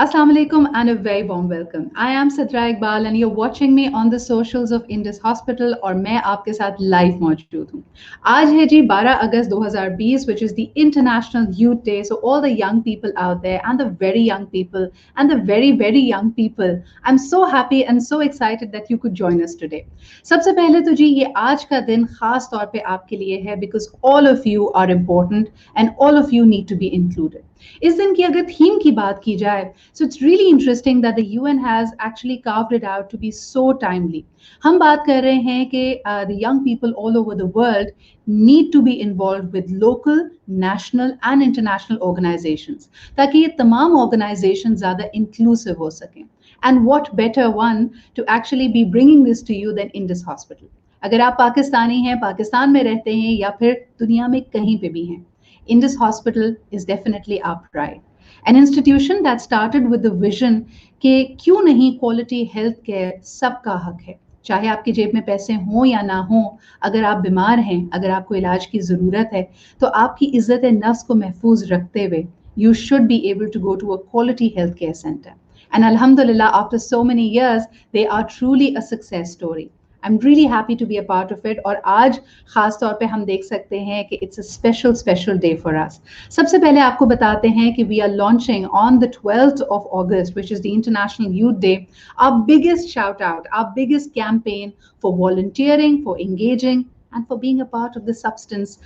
Assalamu alaikum and a very warm welcome. I am Sidra Iqbal and you're watching me on the socials of Indus Hospital और मैं आपके साथ live मौजूद हूँ. आज है जी 12 अगस्त 2020 which is the International Youth Day. So all the young people out there and the very young people and the very young people, I'm so happy and so excited that you could join us today. सबसे पहले तो जी ये आज का दिन खास तौर पे आपके लिए है because all of you are important and all of you need to be included. इस दिन की अगर थीम की बात की जाए, so it's really interesting that the UN has actually carved it out to be so timely. हम बात कर रहे हैं कि the young people all over the world need to be involved with local, national and international organizations ताकि ये तमाम organizations ज़्यादा inclusive हो सकें. And what better one to actually be bringing this to you than Indus Hospital. अगर आप पाकिस्तानी हैं, पाकिस्तान में रहते हैं या फिर दुनिया में कहीं पे भी हैं, Indus Hospital is definitely our pride. An institution that started with the vision कि क्यों नहीं quality health care सबका हक है. चाहे आपकी जेब में पैसे हों या ना हों, अगर आप बीमार हैं, अगर आपको इलाज की ज़रूरत है, तो आपकी इज़्ज़त नफ्स को महफूज रखते हुए you should be able to go to a quality healthcare center. And Alhamdulillah, after so many years, they are truly a success story. I'm really happy to be a part of it. और आज खास तौर पे हम देख सकते हैं कि it's a special day for us. सबसे पहले आपको बताते हैं कि we are launching on the 12th of August, which is the International Youth Day, our biggest shout out, our biggest campaign for volunteering, for engaging, and for being a part of the substance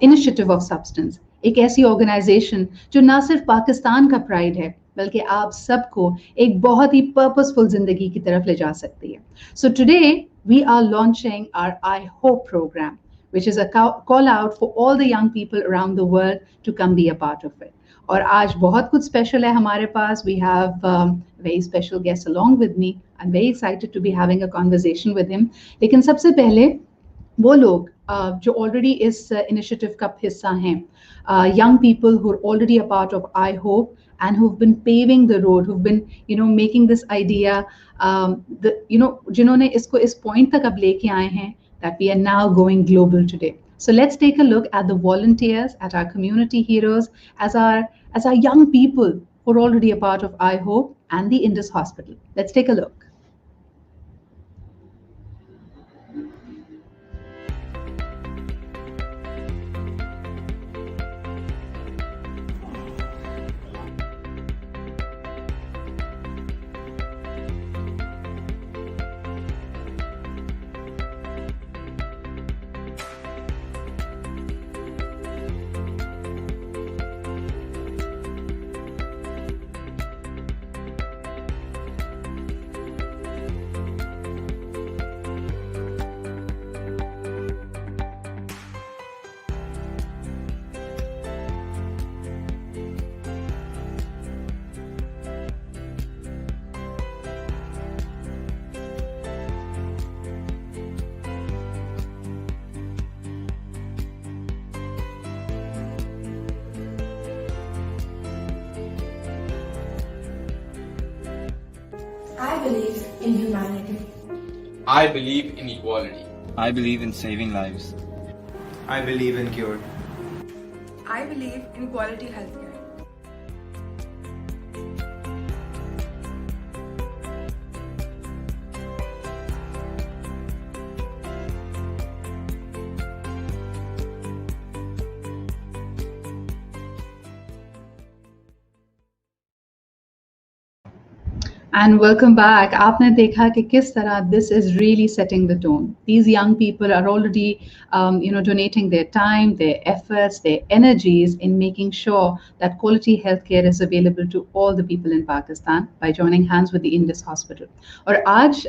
initiative of substance. एक ऐसी organisation जो ना सिर्फ पाकिस्तान का pride है बल्कि आप सबको एक बहुत ही पर्पसफुल जिंदगी की तरफ ले जा सकती है. So today we are launching our iHope program, which is a call out for all the young people around the world to come be a part of it. और आज बहुत कुछ स्पेशल है हमारे पास. We have a very special guest along with me. I'm very excited to be having a conversation with him. लेकिन सबसे पहले वो लोग जो ऑलरेडी इस इनिशिएटिव का हिस्सा हैं, young people who are already a part of iHope and who've been paving the road, who've been, making this idea, जिन्होंने इसको इस point तक अब लेके आए हैं, that we are now going global today. So let's take a look at the volunteers, at our community heroes, as our young people who are already a part of iHope and the Indus Hospital. Let's take a look. I believe in humanity. I believe in equality. I believe in saving lives. I believe in cure. I believe in quality healthcare. And welcome back. आपने देखा कि किस तरह this is really setting the tone. These young people are already, donating their time, their efforts, their energies in making sure that quality healthcare is available to all the people in Pakistan by joining hands with the Indus Hospital. और आज,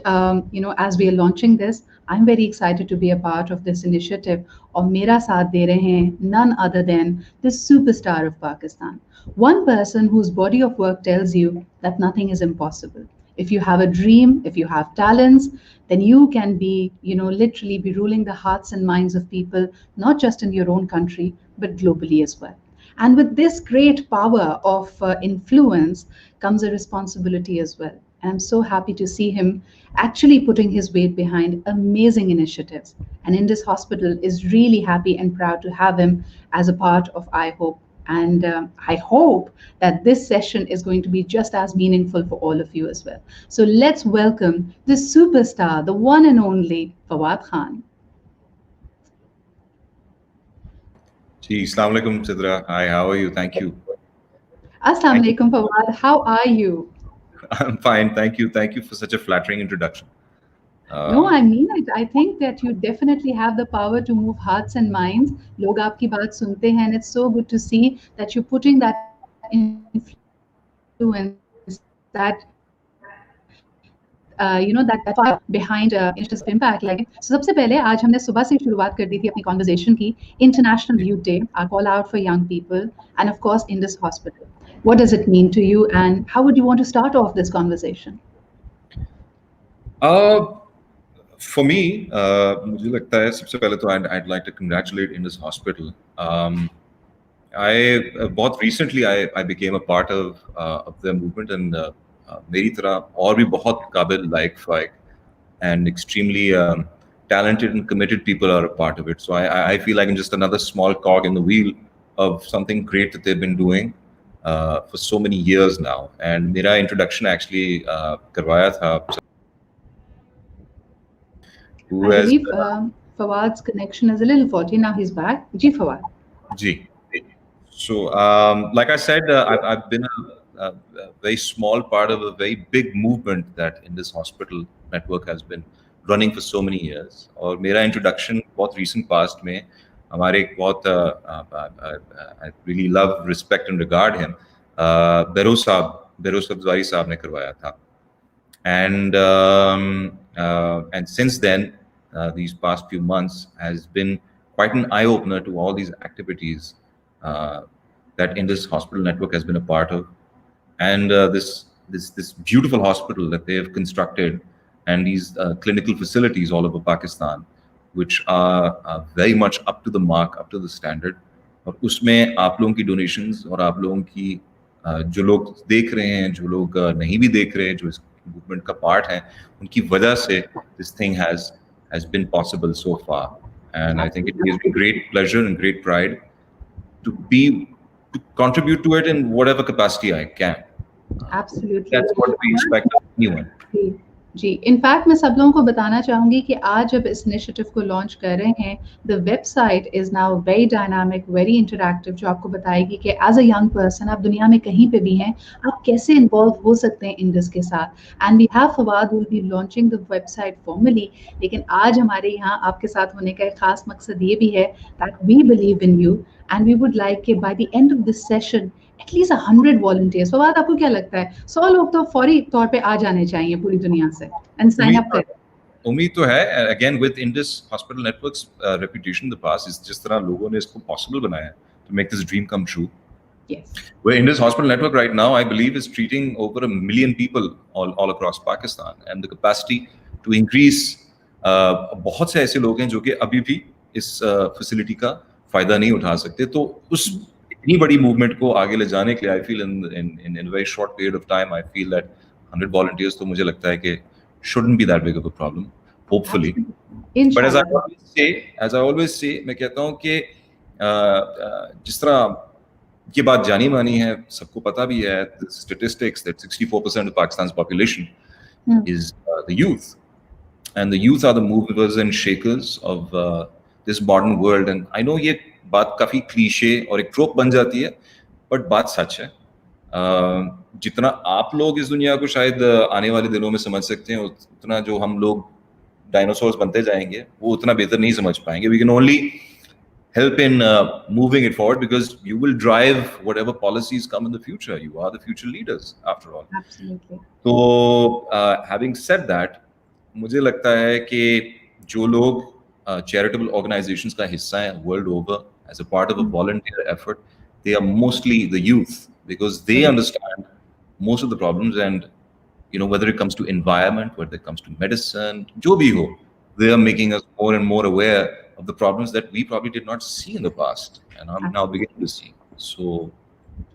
as we are launching this, I'm very excited to be a part of this initiative. और मेरा साथ दे रहे हैं none other than the superstar of Pakistan. One person whose body of work tells you that nothing is impossible. If you have a dream, if you have talents, then you can be, literally be ruling the hearts and minds of people, not just in your own country, but globally as well. And with this great power of influence comes a responsibility as well. And I'm so happy to see him actually putting his weight behind amazing initiatives. And Indus Hospital is really happy and proud to have him as a part of iHope And I hope that this session is going to be just as meaningful for all of you as well. So let's welcome the superstar, the one and only Fawad Khan. Gee, Assalamu alaikum, Sidra. Hi, how are you? Thank you. Assalamu Thank you. alaikum, Fawad. How are you? I'm fine. Thank you. Thank you for such a flattering introduction. No, I mean it. I think that you definitely have the power to move hearts and minds. लोग आपकी बात सुनते हैं, and it's so good to see that you're putting that influence, that fire behind Indus impact. Like, so सबसे पहले आज हमने सुबह से शुरुआत कर दी थी अपनी conversation की International Youth Day, our call out for young people, and of course Indus Hospital. What does it mean to you, and how would you want to start off this conversation? For me, मुझे लगता है सबसे पहले तो I'd like to congratulate Indus Hospital. बहुत recently I became a part of the movement, and मेरी तरह और भी बहुत काबिल like and extremely talented and committed people are a part of it. So I feel like I'm just another small cog in the wheel of something great that they've been doing for so many years now. And मेरा introduction actually करवाया था. I believe Fawad's connection is a little faulty. Now he's back. Ji Fawad. Ji. So, like I said, I've been a very small part of a very big movement that Indus Hospital Network has been running for so many years. और मेरा introduction बहुत recent past में हमारे एक बहुत I really love, respect and regard him, Beroz Abdwari साहब ने करवाया था. And since then, these past few months has been quite an eye-opener to all these activities that Indus Hospital Network has been a part of, and this beautiful hospital that they have constructed, and these clinical facilities all over Pakistan, which are very much up to the mark, up to the standard. और उसमें आप लोगों की donations और आप लोगों की जो लोग देख रहे हैं, जो लोग नहीं भी देख रहे हैं, जो इस movement का part हैं, उनकी वजह से this thing has been possible so far. And I think it gives me great pleasure and great pride to contribute to it in whatever capacity I can. Absolutely. That's what we expect of anyone. जी in fact मैं सब लोगों को बताना चाहूँगी कि आज जब इस इनिशिएटिव को लॉन्च कर रहे हैं, the website is now very dynamic, very interactive, जो आपको बताएगी कि एज अ यंग पर्सन आप दुनिया में कहीं पे भी हैं, आप कैसे इन्वॉल्व हो सकते हैं इंडस के साथ. And we have Fawad will be launching the website formally. लेकिन आज हमारे यहाँ आपके साथ होने का एक खास मकसद ये भी है that we believe in you, and we would like कि by the end of this session at least 100 volunteers. फवाद आपको क्या लगता है 100 लोग तो फौरी तौर पे आ जाने चाहिए पूरी दुनिया से and sign up करें. उम्मीद तो है. Again with Indus Hospital Network's reputation in the past, is जिस तरह लोगों ने इसको possible बनाया to make this dream come true. Yes. Where Indus Hospital Network right now, I believe, is treating over 1 million people all across Pakistan, and the capacity to increase. बहुत से ऐसे लोग हैं जो कि अभी भी इस facility का फायदा नहीं उठा सकते. तो उस इतनी बड़ी मूवमेंट को आगे ले जाने के लिए I feel in very short period of time I feel that 100 volunteers तो मुझे लगता है कि shouldn't be that big of a problem, hopefully. But as I always say, मैं कहता हूँ कि जिस तरह ये बात जानी मानी है, सबको पता भी है, the statistics that 64% of Pakistan's population is the youth, and the youth are the movers and shakers of this modern world. And I know ये बात काफी क्लीशे और एक ट्रोप बन जाती है, बट बात सच है. जितना आप लोग इस दुनिया को शायद आने वाले दिनों में समझ सकते हैं, उतना जो हम लोग डायनासोर्स बनते जाएंगे वो उतना बेहतर नहीं समझ पाएंगे. We can only help in moving it forward, because you will drive whatever policies come in the future. You are the future leaders after all. Absolutely. So having said that, मुझे लगता है कि जो लोग charitable organizations का हिस्सा हैं world over as a part of a volunteer effort, they are mostly the youth, because they understand most of the problems, and whether it comes to environment, whether it comes to medicine, जो भी हो, they are making us more and more aware of the problems that we probably did not see in the past, and I'm now beginning to see. So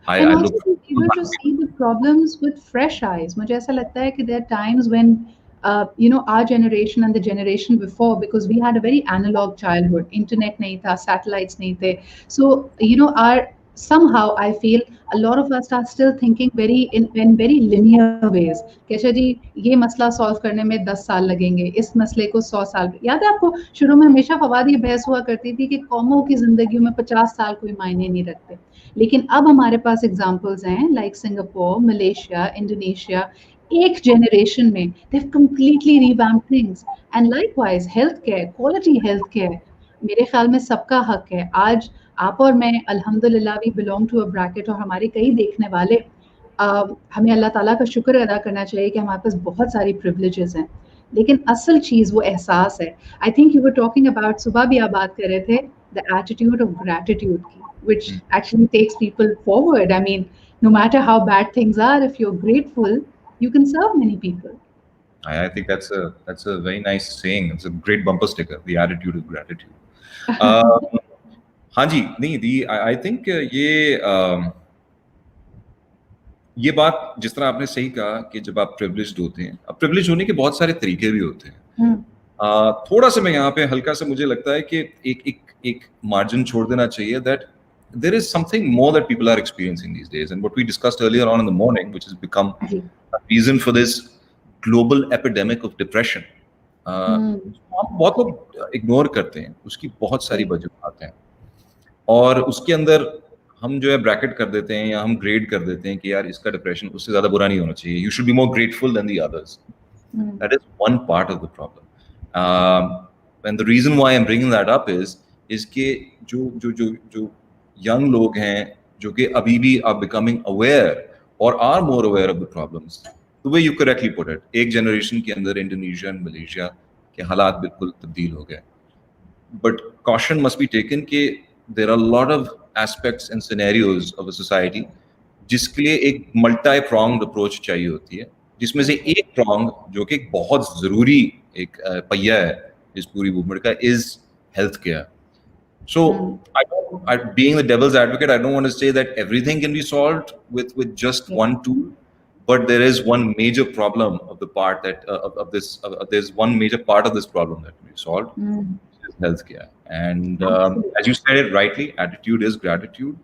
I also look be able to see the problems with fresh eyes. मुझे ऐसा लगता है कि there are times when our generation and the generation before, because we had a very analog childhood, internet nahi tha, satellites nahi the, so our somehow I feel a lot of us are still thinking in very linear ways कि अच्छा जी ये मसला solve करने में 10 साल लगेंगे, इस मसले को 100 साल। याद है आपको शुरू में हमेशा फवाद ये बहस हुआ करती थी कि कौमों की जिंदगी में 50 साल कोई मायने नहीं रखते, लेकिन अब हमारे पास एग्जांपल्स हैं लाइक सिंगापुर, मलेशिया, इंडोनेशिया, एक जनरेशन में they have completely revamped things. And likewise health care, quality health care मेरे ख्याल में सबका हक है। आज आप और मैं अल्हम्दुलिल्लाह we belong to a bracket, और हमारे कई देखने वाले हमें अल्लाह ताला का शुक्र अदा करना चाहिए कि हमारे पास बहुत सारी प्रिविलेजेस हैं, लेकिन असल चीज़ वो एहसास है। I think you were talking about, सुबह भी आप बात कर रहे थे, द एटीट्यूड ऑफ ग्रैटिट्यूड की, which actually takes people forward. I mean, no matter how bad things are, if you're grateful, you can serve many people. I think that's a very nice saying. It's a great bumper sticker. The attitude of gratitude. हाँ जी, नहीं दी I think ये बात जिस तरह आपने सही कहा कि जब आप प्रिविलेज्ड होते हैं, अब प्रिविलेज होने के बहुत सारे तरीके भी होते हैं। थोड़ा सा मैं यहाँ पे हल्का सा मुझे लगता है कि एक मार्जिन छोड़ देना चाहिए that there is something more that people are experiencing these days, and what we discussed earlier on in the morning, which has become a reason for this global epidemic of depression. हम बहुत लोग ignore करते हैं, उसकी बहुत सारी वजूहात हैं, और उसके अंदर हम जो है ब्रैकेट कर देते हैं या हम ग्रेड कर देते हैं कि यार इसका डिप्रेशन उससे ज्यादा बुरा नहीं होना चाहिए, you should be more grateful than the others. That is one part of the problem. And the reason why I'm bringing that up is कि जो young लोग हैं जो कि अभी भी are becoming aware or are more aware of the problems, the way you correctly put it, एक generation के अंदर इंडोनेशिया और मलेशिया के हालात बिल्कुल तब्दील हो गए. But caution must be taken कि there are a lot of aspects and scenarios of a society जिसके लिए एक multi-pronged approach चाहिए होती है, जिसमें से एक prong जो कि बहुत ज़रूरी एक पहिया है इस पूरी मूवमेंट का is health care. So, being the devil's advocate, I don't want to say that everything can be solved with just one tool, but there is one major problem of the part that there's one major part of this problem that can be solved, which is healthcare. And as you said it rightly, attitude is gratitude.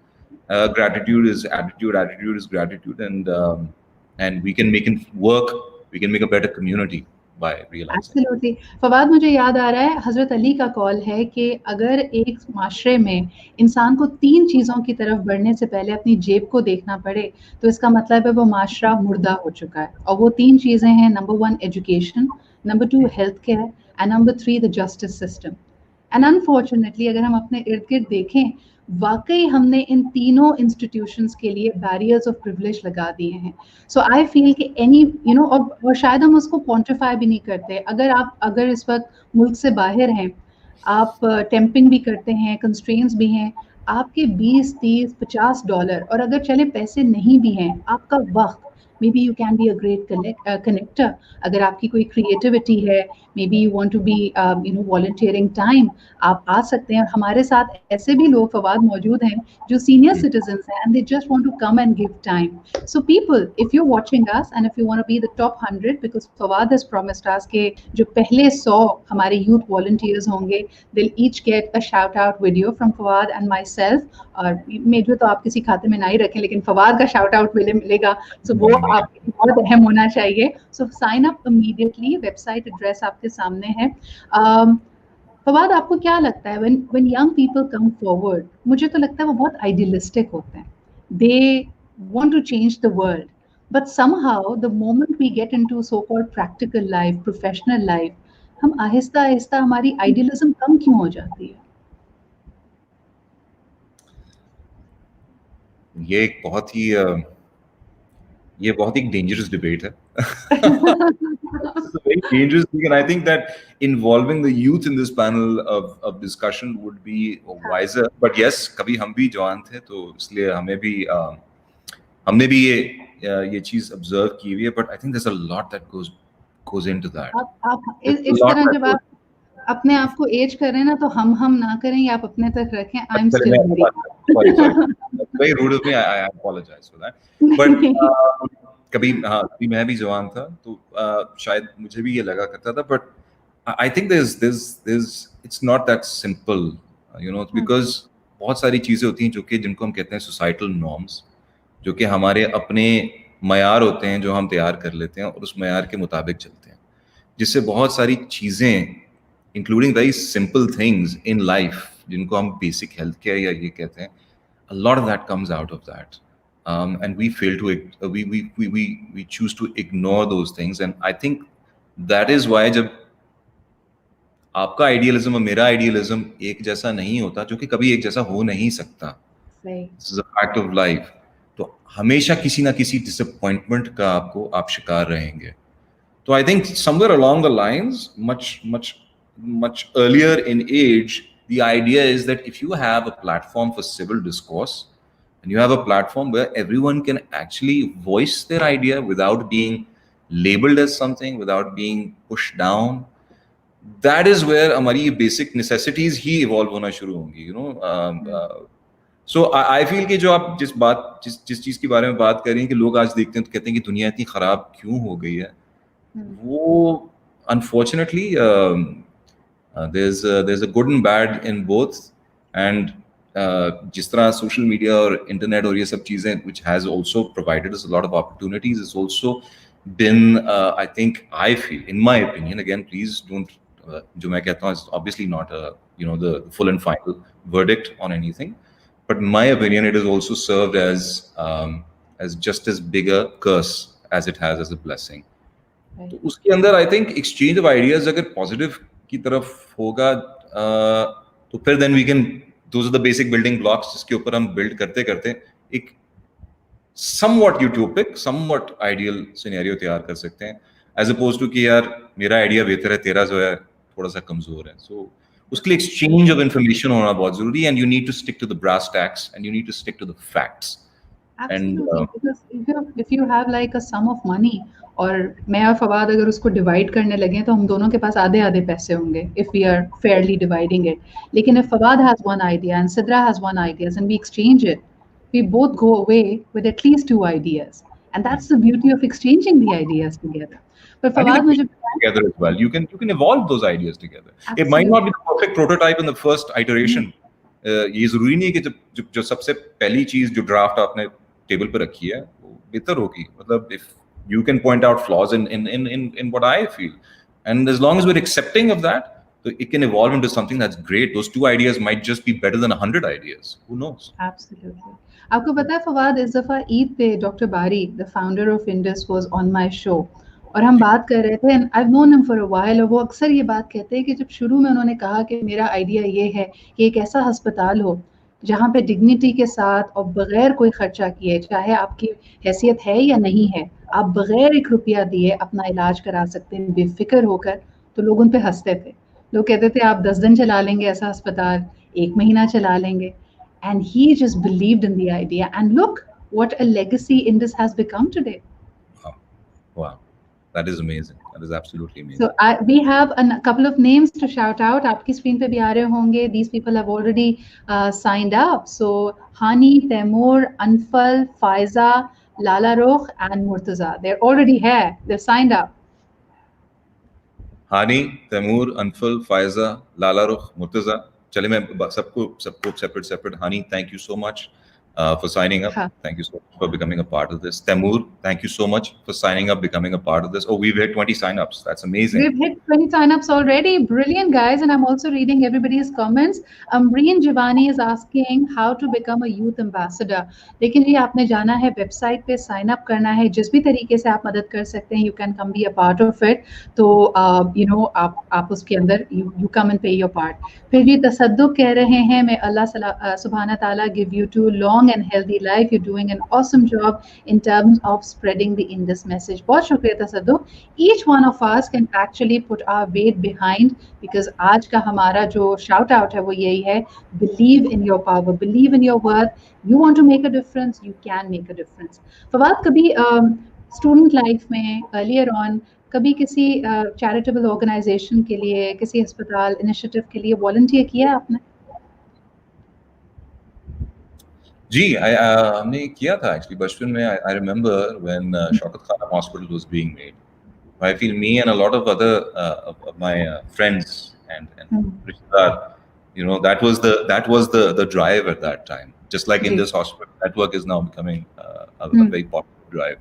Gratitude is attitude. Attitude is gratitude, and we can make it work. We can make a better community. Absolutely. Fawad, मुझे याद आ रहा है हजरत अली का call है कि अगर एक माशरे में इंसान को 3 चीज़ों की तरफ बढ़ने से पहले अपनी जेब को देखना पड़े, तो इसका मतलब है वो माशरा मुर्दा हो चुका है। और वो 3 चीज़ें हैं, number 1 education, number 2 health care, and number 3 the justice system. And unfortunately अगर हम अपने इर्द गिर्द देखें, वाकई हमने इन तीनों इंस्टीट्यूशंस के लिए बैरियर्स ऑफ प्रिविलेज लगा दिए हैं। सो आई फील कि एनी और शायद हम उसको क्वांटिफाई भी नहीं करते। अगर इस वक्त मुल्क से बाहर हैं, आप टेम्पिंग भी करते हैं, कंस्ट्रेंट्स भी हैं, आपके 20, 30, $50, और अगर चले पैसे नहीं भी हैं, आपका वक्त, maybe you can be a great connector. अगर आपकी कोई क्रिएटिविटी है, maybe you want to be volunteering time, आप आ सकते हैं। और हमारे साथ ऐसे भी लोग फवाद मौजूद हैं जो सीनियर सिटीजन्स हैं and they just want to come and give time. So people, if you watching us and if you want to be the top 100, because Fawad has promised us के जो पहले 100 हमारे यूथ वॉलंटियर्स होंगे, they will each get a shout out video from Fawad and myself. और मेरे तो आप किसी खाते में ना ही रखें, लेकिन फवाद का शाउट आउट मिलेगा, सो वो आपके बहुत अहम होना चाहिए। So sign up immediately, website address आपके सामने है। फवाद, आपको क्या लगता है when young people come forward, मुझे तो लगता है वो बहुत आइडियलिस्टिक होते हैं, they want to change the world, but somehow the moment we get into so called practical life, professional life, हम आहिस्ता आहिस्ता हमारी आइडियलिज्म कम क्यों हो जाती है? ये एक बहुत ही डेंजरस डिबेट है. It's a very dangerous thing, and I think that involving the youth in this panel of discussion would be wiser. But yes, कभी हम भी जवान थे, तो इसलिए हमने भी ये चीज ऑब्जर्व की हुई है. But I think there's a lot that goes into that. आप इस तरह जब आप अपने आप को एज कर रहे हैं ना, तो हम ना करें, या आप अपने तक रखें. I am still very rude of me. I apologize for that. But कभी मैं भी जवान था, तो शायद मुझे भी ये लगा करता था. But I think there's it's not that simple, because बहुत सारी चीज़ें होती हैं जो कि जिनको हम कहते हैं सोसाइटल नॉर्म्स, जो कि हमारे अपने मयार होते हैं जो हम तैयार कर लेते हैं और उस मयार के मुताबिक चलते हैं, जिससे बहुत सारी चीज़ें including very simple things in life जिनको हम बेसिक हेल्थ केयर या ये कहते हैं, a lot of that comes out of that. And we fail to we choose to ignore those things, and I think that is why जब आपका idealism और मेरा आइडियलिज्म एक जैसा नहीं होता, जो कि कभी एक जैसा हो नहीं सकता, this is a fact of life, तो हमेशा किसी ना किसी डिसअपॉइंटमेंट का आप शिकार रहेंगे. तो I think somewhere along the lines, much earlier in age, the idea is that if you have a platform for civil discourse and you have a platform where everyone can actually voice their idea without being labeled as something, without being pushed down, that is where हमारी basic necessities ही evolve होना शुरू होंगी, you know. So I feel कि जो आप जिस चीज के बारे में बात कर रही हैं कि लोग आज देखते हैं तो कहते हैं कि दुनिया इतनी खराब क्यों हो गई है, वो unfortunately there's a good and bad in both, and जिस तरह social media और internet और ये सब चीजें which has also provided us a lot of opportunities, it's also been I think, I feel, in my opinion, again please don't जो मैं कहता हूँ is obviously not the full and final verdict on anything, but in my opinion it has also served as just as big a curse as it has as a blessing. तो उसके अंदर I think exchange of ideas अगर positive की तरफ होगा तो फिर then we can, those are the basic building blocks जिसके ऊपर हम बिल्ड करते करते एक somewhat utopic, somewhat ideal scenario तैयार कर सकते हैं, एज अपोज टू कि यार मेरा आइडिया बेहतर है, तेरा जो है थोड़ा सा कमजोर है. सो उसके लिए एक्सचेंज ऑफ इंफॉर्मेशन होना बहुत जरूरी है, and you need to stick to the brass tacks and you need to stick to the facts. Absolutely, because if you have like a sum of money, और मैं और फवाद अगर उसको डिवाइड करने लगे तो हम दोनों के पास आधे आधे पैसे होंगे if we are fairly dividing it. लेकिन if Fawad has one idea and Sidra has one idea and we exchange it, we both go away with at least two ideas, and that's the beauty of exchanging the ideas together. But Fawad, मुझे together as well, you can evolve those ideas together. Absolutely. It might not be the perfect prototype in the first iteration. ये जरूरी नहीं है कि जो सबसे पहली चीज जो ड्राफ्ट आपने टेबल पर रखी है वो बेहतर होगी. मतलब if you can point out flaws in what I feel, and as long as we're accepting of that, it can evolve into something that's great. Those two ideas might just be better than 100 ideas. Who knows? Absolutely. आपको पता है फवाद, इस दफा ईद पे doctor बारी, the founder of Indus, was on my show, और हम बात कर रहे थे, and I've known him for a while, और वो अक्सर ये बात कहते हैं कि जब शुरू में उन्होंने कहा कि मेरा आइडिया ये है कि एक ऐसा अस्पताल हो जहाँ पे डिग्निटी के साथ और बगैर कोई खर्चा किए, चाहे आपकी हैसियत है या नहीं है, आप बगैर एक रुपया दिए अपना इलाज करा सकते हैं बेफिक्र होकर, तो लोग उन पे हंसते थे. लोग कहते थे आप 10 दिन चला लेंगे ऐसा अस्पताल, 1 महीना चला लेंगे. And he just believed in the idea, and look what a legacy Indus has become today. Wow. That is amazing. That is absolutely amazing. So we have a couple of names to shout out. आपकी screen पे भी आ रहे होंगे. These people have already signed up. So Hani, Taimur, Anfal, Faiza, Lala Rukh, and Murtaza. They're already here. They're signed up. Hani, Taimur, Anfal, Faiza, Lala Rukh, Murtaza. चलिए मैं सबको separate. Hani, thank you so much for signing up. Thank you so much for becoming a part of this. Taimur, thank you so much for signing up, becoming a part of this. Oh, we've hit 20 sign-ups. That's amazing. We've hit 20 sign-ups already. Brilliant, guys. And I'm also reading everybody's comments. Amreen Jivani is asking how to become a youth ambassador. लेकिन ये आपने जाना है website पे sign up करना है. जिस भी तरीके से आप मदद कर सकते हैं, you can come be a part of it. तो आप उसके अंदर you come and pay your part. फिर ये तसद्दुक कह रहे हैं, मैं अल्लाह सुब्हाना ताला give you two long and healthy life. You're doing an awesome job in terms of spreading the Indus message. बहुत शुक्रिया तसद्दुक. Each one of us can actually put our weight behind, because आज का हमारा जो shout out है वो यही है, believe in your power, believe in your worth. You want to make a difference, you can make a difference. Fawad, कभी student life में earlier on कभी किसी charitable organization के लिए, किसी अस्पताल initiative के लिए volunteer किया है आपने? जी, हमने किया था एक्चुअली बचपन में. I remember when Shaukat Khanum Hospital was being made. I feel me and a lot of other of my friends and Rishdar, You know, that was the drive at that time. Just like ji. Indus Hospital Network is now becoming a very popular drive.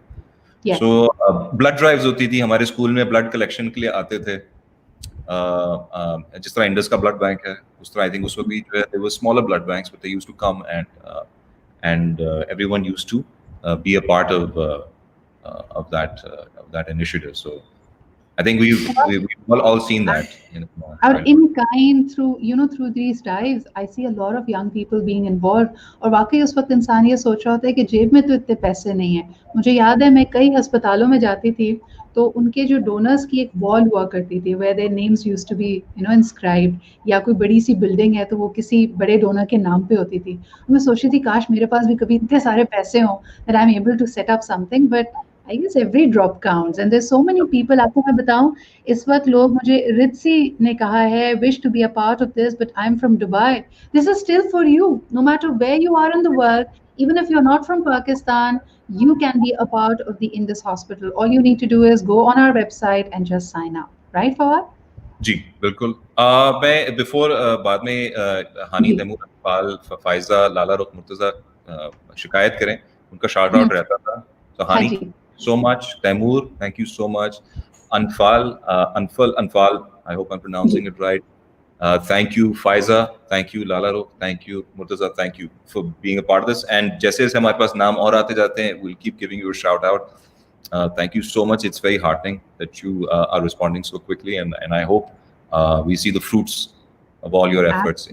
Yes. So blood drives होती थी हमारे school में, blood collection के लिए आते थे. जिस तरह इंडस का ब्लड बैंक है, उस तरह आई थिंक उस वक्त भी जो है there were smaller blood banks, but they used to come and everyone used to be a part of that initiative. So I think we've all seen that. Out in kind through these drives, I see a lot of young people being involved. और वाकई उस वक्त इंसान ये सोच रहा होता है कि जेब में तो इतने पैसे नहीं है. मुझे याद है मैं कई अस्पतालों में जाती थी तो उनके जो डोनर्स की एक वॉल हुआ करती थी where their names used to be inscribed, या कोई बड़ी सी बिल्डिंग है तो वो किसी बड़े डोनर के नाम पे होती थी. मैं सोचती थी काश मेरे पास भी कभी इतने सारे पैसे हों that I'm able to set up something, but I guess every drop counts and there's so many people. आपको मैं बताऊं, इस वक्त लोग मुझे रित्सी ने कहा है wish to be a part of this, but I'm from Dubai. This is still for you, no matter where you are in the world. Even if you're not from Pakistan, you can be a part of the Indus Hospital. All you need to do is go on our website and just sign up. Right, Fawad? जी बिल्कुल. मैं before बाद में हानी, Taimur, Iqbal, Pfizer, लाला रुख, मुर्तजा शिकायत करें, उनका shout out रहता था. तो हाँ हानी, जी. so much. Taimur, thank you so much. Anfal, I hope I'm pronouncing it right. Thank you, Faiza. Thank you, Lalaro. Thank you, Murtaza. Thank you for being a part of this. And जैसे जैसे हमारे पास नाम और आते जाते हैं, we'll keep giving you a shout out. Thank you so much. It's very heartening that you are responding so quickly, and I hope we see the fruits of all your efforts.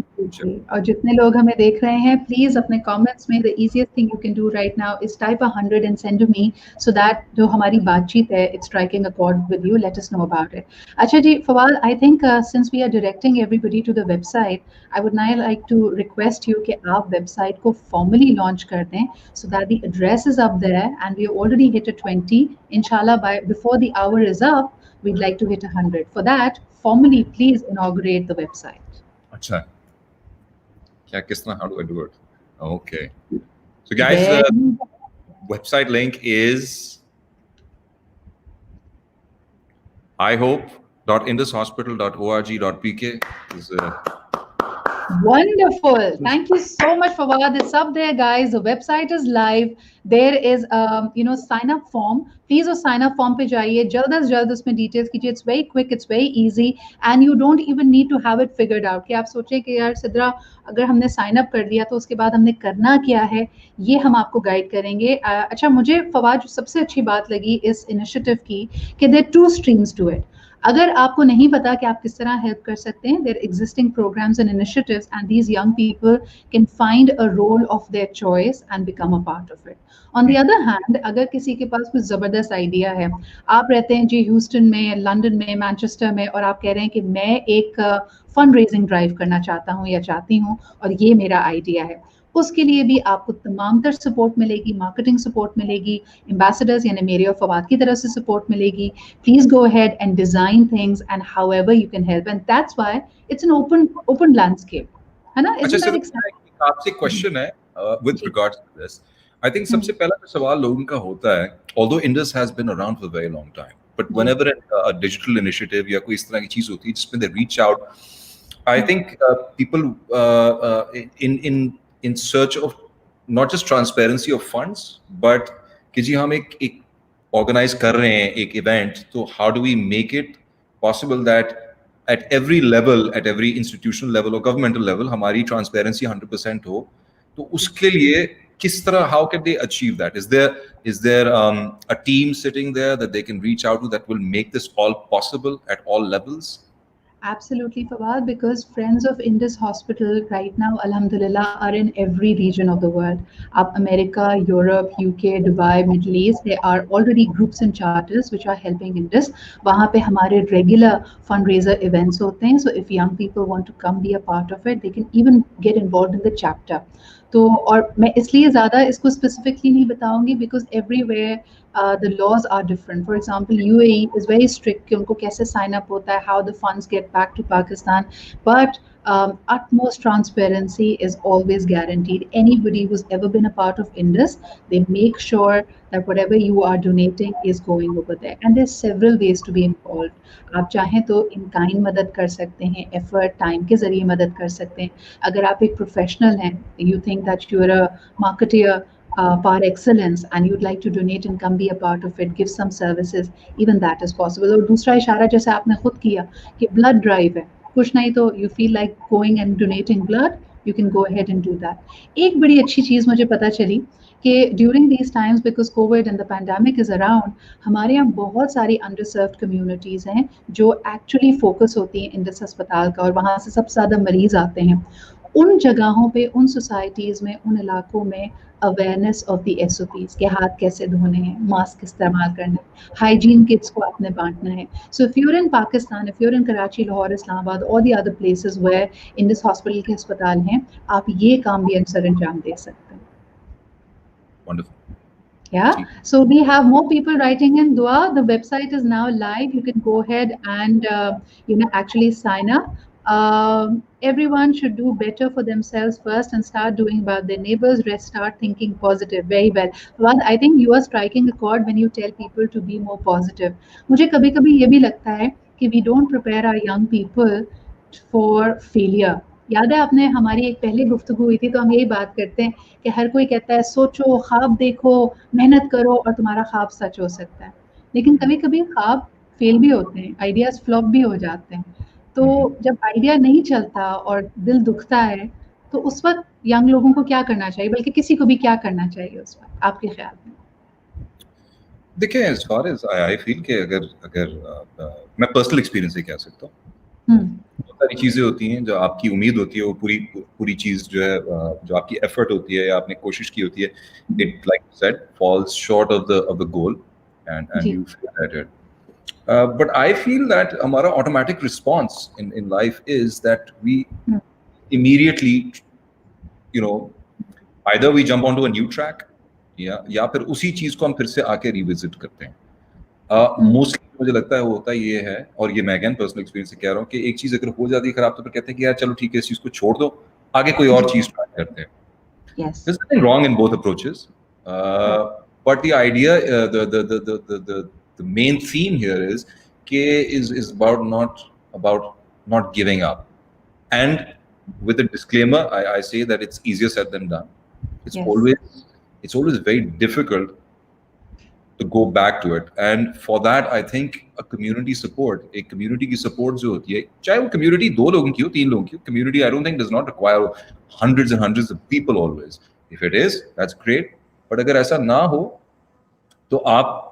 और जितने लोग हमें देख रहे हैं, please अपने comments में the easiest thing you can do right now is type 100 and send to me so that जो हमारी बातचीत है it's striking a chord with you. Let us know about it. अच्छा जी, Fawad, I think since we are directing everybody to the website, I would now like to request you कि आप website को formally launch कर दें so that the address is up there and we have already hit a 20. Inshallah, before the hour is up, we'd like to hit 100. For that, formally, please inaugurate the website. अच्छा, क्या किस तरह, how do I do it? Okay. So guys, the website link is ihope.indushospital.org.pk. Wonderful. Thank you so much, Fawad. It's up there, guys. The website is live. There is sign up form. Please उस sign up form पे जाइए, जल्द से जल्द उसमें details कीजिए. It's very quick, it's very easy, and you don't even need to have it figured out. कि आप सोचें कि यार सिद्रा, अगर हमने sign up कर दिया तो उसके बाद हमने करना क्या है, ये हम आपको गाइड करेंगे. अच्छा, मुझे फवाद जो सबसे अच्छी बात लगी इस इनिशिएटिव की कि there are 2 streams to it. अगर आपको नहीं पता कि आप किस तरह हेल्प कर सकते हैं, there are existing programs and initiatives and these young people can find a role of their choice and become a part of it. On the other hand, अगर किसी के पास कुछ ज़बरदस्त आइडिया है, आप रहते हैं जी ह्यूस्टन में, लंदन में, मैनचेस्टर में, और आप कह रहे हैं कि मैं एक फंड रेजिंग ड्राइव करना चाहता हूँ या चाहती हूँ और ये मेरा आइडिया है, उसके लिए भी आपको तमाम तर सपोर्ट मिलेगी, मार्केटिंग सपोर्ट मिलेगी, एम्बेसडर्स यानी मेरे और फवाद की तरफ से सपोर्ट मिलेगी. Please go ahead and design things and however you can help, and that's why it's an open landscape, है ना? अच्छा सर, आपसे क्वेश्चन है with regards to this. I think सबसे पहला सवाल लोगों का होता है, although Indus has been around for very long time, but whenever a digital initiative या कोई इस तरह की चीज होती है जिसमें they reach out, I think people in search of not just transparency of funds, but कि जी हम एक organize कर रहे हैं एक event, तो how do we make it possible that at every level, at every institutional level or governmental level, हमारी transparency 100% हो. तो उसके लिए किस तरह, how can they achieve that? Is there a team sitting there that they can reach out to that will make this all possible at all levels? Absolutely, Fawad, because Friends of Indus Hospital right now, alhamdulillah, are in every region of the world. Up America, Europe, UK, Dubai, Middle East, there are already groups and charters which are helping Indus. वहाँ पे हमारे regular fundraiser events होते हैं. So if young people want to come be a part of it, they can even get involved in the chapter. तो और मैं इसलिए ज़्यादा इसको specifically नहीं बताऊंगी because everywhere the laws are different. For example, UAE is very strict कि उनको कैसे sign up होता है, how the funds get back to Pakistan. But Utmost transparency is always guaranteed. Anybody who's ever been a part of Indus, they make sure that whatever you are donating is going over there. And there's several ways to be involved. आप चाहें तो in kind मदद कर सकते हैं, effort time के ज़रिए मदद कर सकते हैं. अगर आप एक प्रोफेशनल हैं, you think that you're a marketeer par excellence and you'd like to donate and come be a part of it, give some services, even that is possible. और दूसरा इशारा जैसे आपने खुद किया कि ब्लड ड्राइव है, कुछ नहीं तो you feel like going and donating blood, you can go ahead and do that. एक बड़ी अच्छी चीज़ मुझे पता चली कि during these times because Covid and the pandemic is around, हमारे यहाँ बहुत सारी अंडरसर्व्ड कम्युनिटीज़ हैं जो एक्चुअली फोकस होती हैं इंडस अस्पताल का, और वहाँ से सबसे ज़्यादा मरीज़ आते हैं. उन जगहों पे, उन सोसाइटीज़ में, उन इलाकों में अवेयरनेस ऑफ द SOPs, के हाथ कैसे धोने हैं, मास्क इस्तेमाल करना है, हाइजीन किट्स को आपने बांटना है. So if you're in Pakistan, if you're in Karachi, Lahore, Islamabad और the other places where Indus hospital के अस्पताल हैं, आप ये काम भी सर अंजाम दे सकते हैं. Wonderful. Yeah, so we have more people writing in. Dua, the website is now live. You can go ahead and actually sign up. Everyone should do better for themselves first and start doing about their neighbors. Rest, start thinking positive. Very well. Fawad, I think you are striking a chord when you tell people to be more positive. मुझे कभी-कभी ये भी लगता है कि we don't prepare our young people for failure. याद है आपने, हमारी एक पहले गुफ्तगू हुई थी तो हम यही बात करते हैं कि हर कोई कहता है सोचो, ख्वाब देखो, मेहनत करो और तुम्हारा ख्वाब सच हो सकता है. लेकिन कभी-कभी ख्वाब फेल भी होते हैं, आइडियाज फ्लॉप भी हो जाते हैं. तो जब आइडिया नहीं चलता और दिल दुखता है तो उस वक्त यंग लोगों को क्या करना चाहिए, बल्कि किसी को भी क्या करना चाहिए उस वक्त आपके ख्याल में? देखिए, as far as I feel कि अगर मैं पर्सनल एक्सपीरियंस से कह सकता हूँ, बहुत सारी चीजें होती हैं जो आपकी उम्मीद होती है, वो पूरी चीज जो है, जो आपकी एफर्ट होती है या आपने कोशिश की होती है, it like said falls short of the goal and you feel that it. But I feel that हमारा automatic response in life is that we immediately, either we jump onto a new track या फिर उसी चीज को हम फिर से आके रिविजिट करते हैं. मोस्टली मुझे लगता है वो होता है ये है, और ये मैं अगेन पर्सनल एक्सपीरियंस से कह रहा हूँ कि एक चीज अगर हो जाती है खराब तो फिर कहते हैं कि यार चलो ठीक है, इस चीज को छोड़ दो, आगे कोई और चीज ट्राई करते हैं. There's nothing wrong in both approaches, but the idea, the main theme here is about not giving up. And with a disclaimer, I say that it's easier said than done. It's always very difficult to go back to it, and for that I think a community support, एक community की support जो होती है, चाहे वो community 2 लोगों की हो, 3 लोगों की हो, community I don't think does not require hundreds and hundreds of people always. If it is, that's great, but अगर ऐसा ना हो तो आप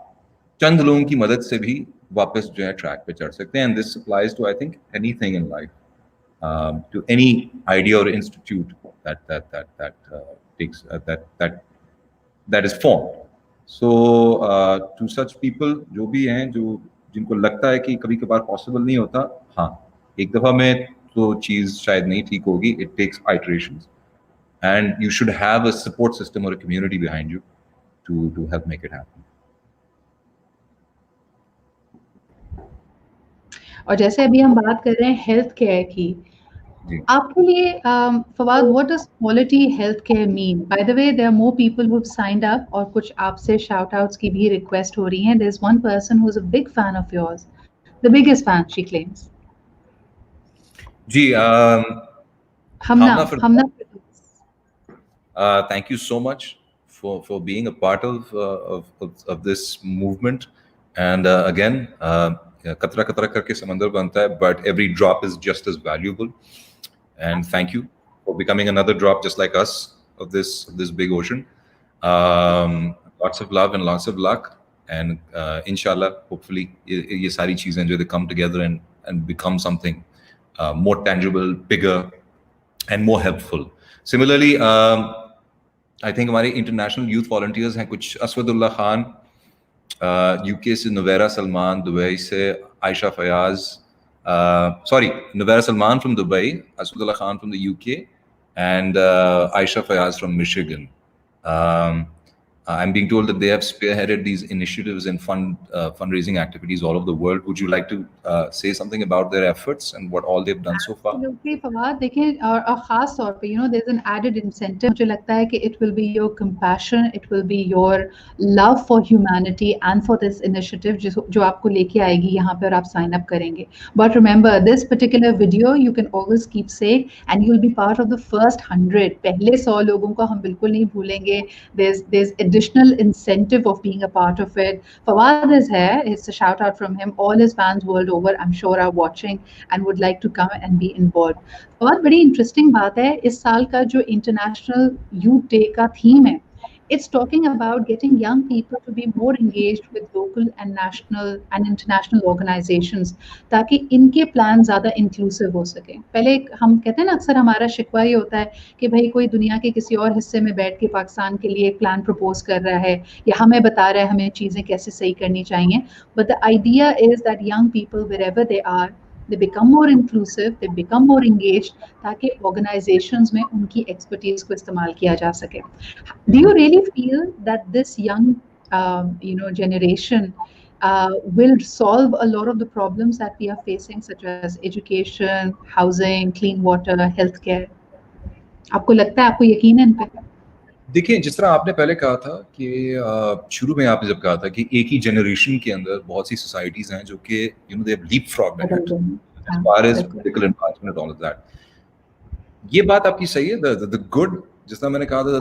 चंद लोगों की मदद से भी वापस जो है ट्रैक पे चढ़ सकते हैं. And this applies to I think anything in life, to any idea or institute that takes that is formed. So to such people जो भी हैं, जो जिनको लगता है कि कभी कभार पॉसिबल नहीं होता, हाँ, एक दफा में तो चीज शायद नहीं ठीक होगी. It takes iterations, and you should have a support system or a community behind you to help make it happen. और जैसे अभी हम बात कर रहे हैं हेल्थ केयर की, आपके लिए Fawad, what does quality health care mean? By the way, there are more people who have signed up, और कुछ आपसे शाउट आउट्स की भी रिक्वेस्ट हो रही हैं. There is one person who is a big fan of yours, the biggest fan, she claims. जी, Hamna, thank you so much for being a part of this movement. And again, कतरा कतरा करके समंदर बनता है, but every drop is just as valuable. And thank you for becoming another drop just like us of this big ocean. Lots of love and lots of luck, and inshallah, hopefully ये सारी चीजें जो they come together and become something more tangible, bigger and more helpful. Similarly, I think हमारे international youth volunteers हैं कुछ, असवदुल्ला Khan UK से, नुवैरा Salman Dubai से, Ayesha Fayaz, नुवैरा Salman from Dubai, Aswadullah Khan from the UK, and Aisha Fayaz from Michigan. I'm being told that they have spearheaded these initiatives and fundraising activities all over the world. Would you like to say something about their efforts and what all they've done so far? Absolutely, Fawad देखें और ख़ास तौर पे there's an added incentive मुझे लगता है कि it will be your compassion, it will be your love for humanity and for this initiative जो आपको लेके आएगी यहाँ पे और आप sign up करेंगे. But remember, this particular video you can always keep safe and you'll be part of the first 100. पहले 100 लोगों को हम बिल्कुल नहीं भूलेंगे. There's additional incentive of being a part of it. Fawad is here. It's a shout out from him. All his fans world over, I'm sure, are watching and would like to come and be involved. बहुत बड़ी interesting बात है इस साल का जो international youth day का theme है. It's talking about getting young people to be more engaged with local and national and international organizations ताकि इनके प्लान ज़्यादा इंक्लूसिव हो सके. पहले हम कहते हैं ना अक्सर हमारा शिकवा ये होता है कि भाई कोई दुनिया के किसी और हिस्से में बैठ के पाकिस्तान के लिए एक प्लान प्रपोज कर रहा है या हमें बता रहा है हमें चीज़ें कैसे सही करनी चाहिए. But the idea is that young people wherever they are they become more inclusive, they become more engaged ताकि organizations में उनकी expertise को इस्तेमाल किया जा सके. Do you really feel that this young generation will solve a lot of the problems that we are facing such as education, housing, clean water, healthcare? आपको लगता है, आपको यकीन है इन पे? देखिए, जिस तरह आपने पहले कहा था कि शुरू में आपने जब कहा था कि एक ही जनरेशन के अंदर बहुत सी सोसाइटीज हैं जो कि they have leapfrogged it as far as political advancement and all of that. ये बात आपकी सही है. The good, जिस तरह मैंने कहा था,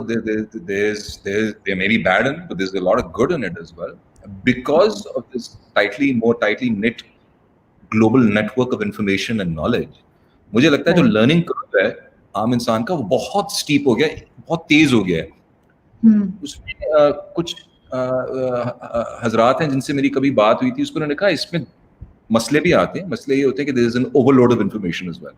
there may be bad in it, but there's a lot of good in it as well because of this more tightly knit global network of information and knowledge. मुझे लगता है जो लर्निंग कर्व है आम इंसान का वो बहुत स्टीप हो गया है, बहुत तेज हो गया है. उसमें कुछ हजरात हैं जिनसे मेरी कभी बात हुई थी, उसको उन्होंने कहा इसमें मसले भी आते हैं. मसले ये होते हैं कि there is an overload of information as well.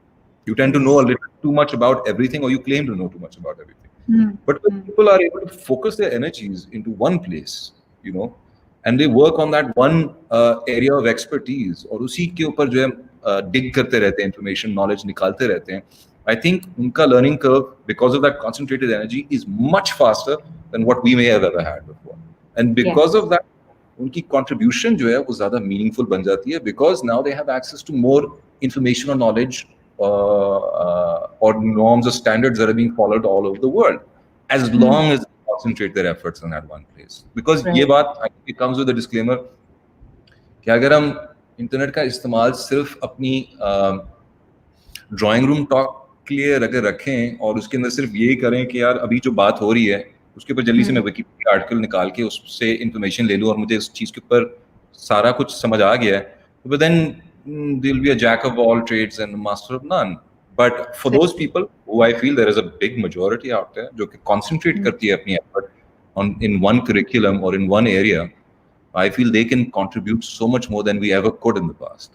You tend to know a little too much about everything, or you claim to know too much about everything. But when people are able to focus their energies into one place, and they work on that one area of expertise, और उसी के ऊपर जो है dig करते रहते हैं, information, knowledge निकालते रहते हैं, I think उनका learning curve, because of that concentrated energy, is much faster than what we may have ever had before. And because of that, उनकी contribution जो है वो ज़्यादा meaningful बन जाती है because now they have access to more information or knowledge or norms or standards that are being followed all over the world, as long as they concentrate their efforts on that one place. Because ये बात, I think it comes with a disclaimer कि अगर हम internet का इस्तेमाल सिर्फ अपनी drawing room talk के लिए अगर रखें और उसके अंदर सिर्फ यही करें कि यार अभी जो बात हो रही है उसके ऊपर जल्दी से मैं विकिपीडिया आर्टिकल निकाल के उससे इंफॉर्मेशन ले लूं और मुझे उस चीज़ के ऊपर सारा कुछ समझ आ गया है, but then there will be a jack of all trades and a master of none. But for those people who I feel there is a big majority out there जो कि concentrate करती है अपनी effort in one curriculum or in one area, I feel they can contribute so much more than we ever could in the past.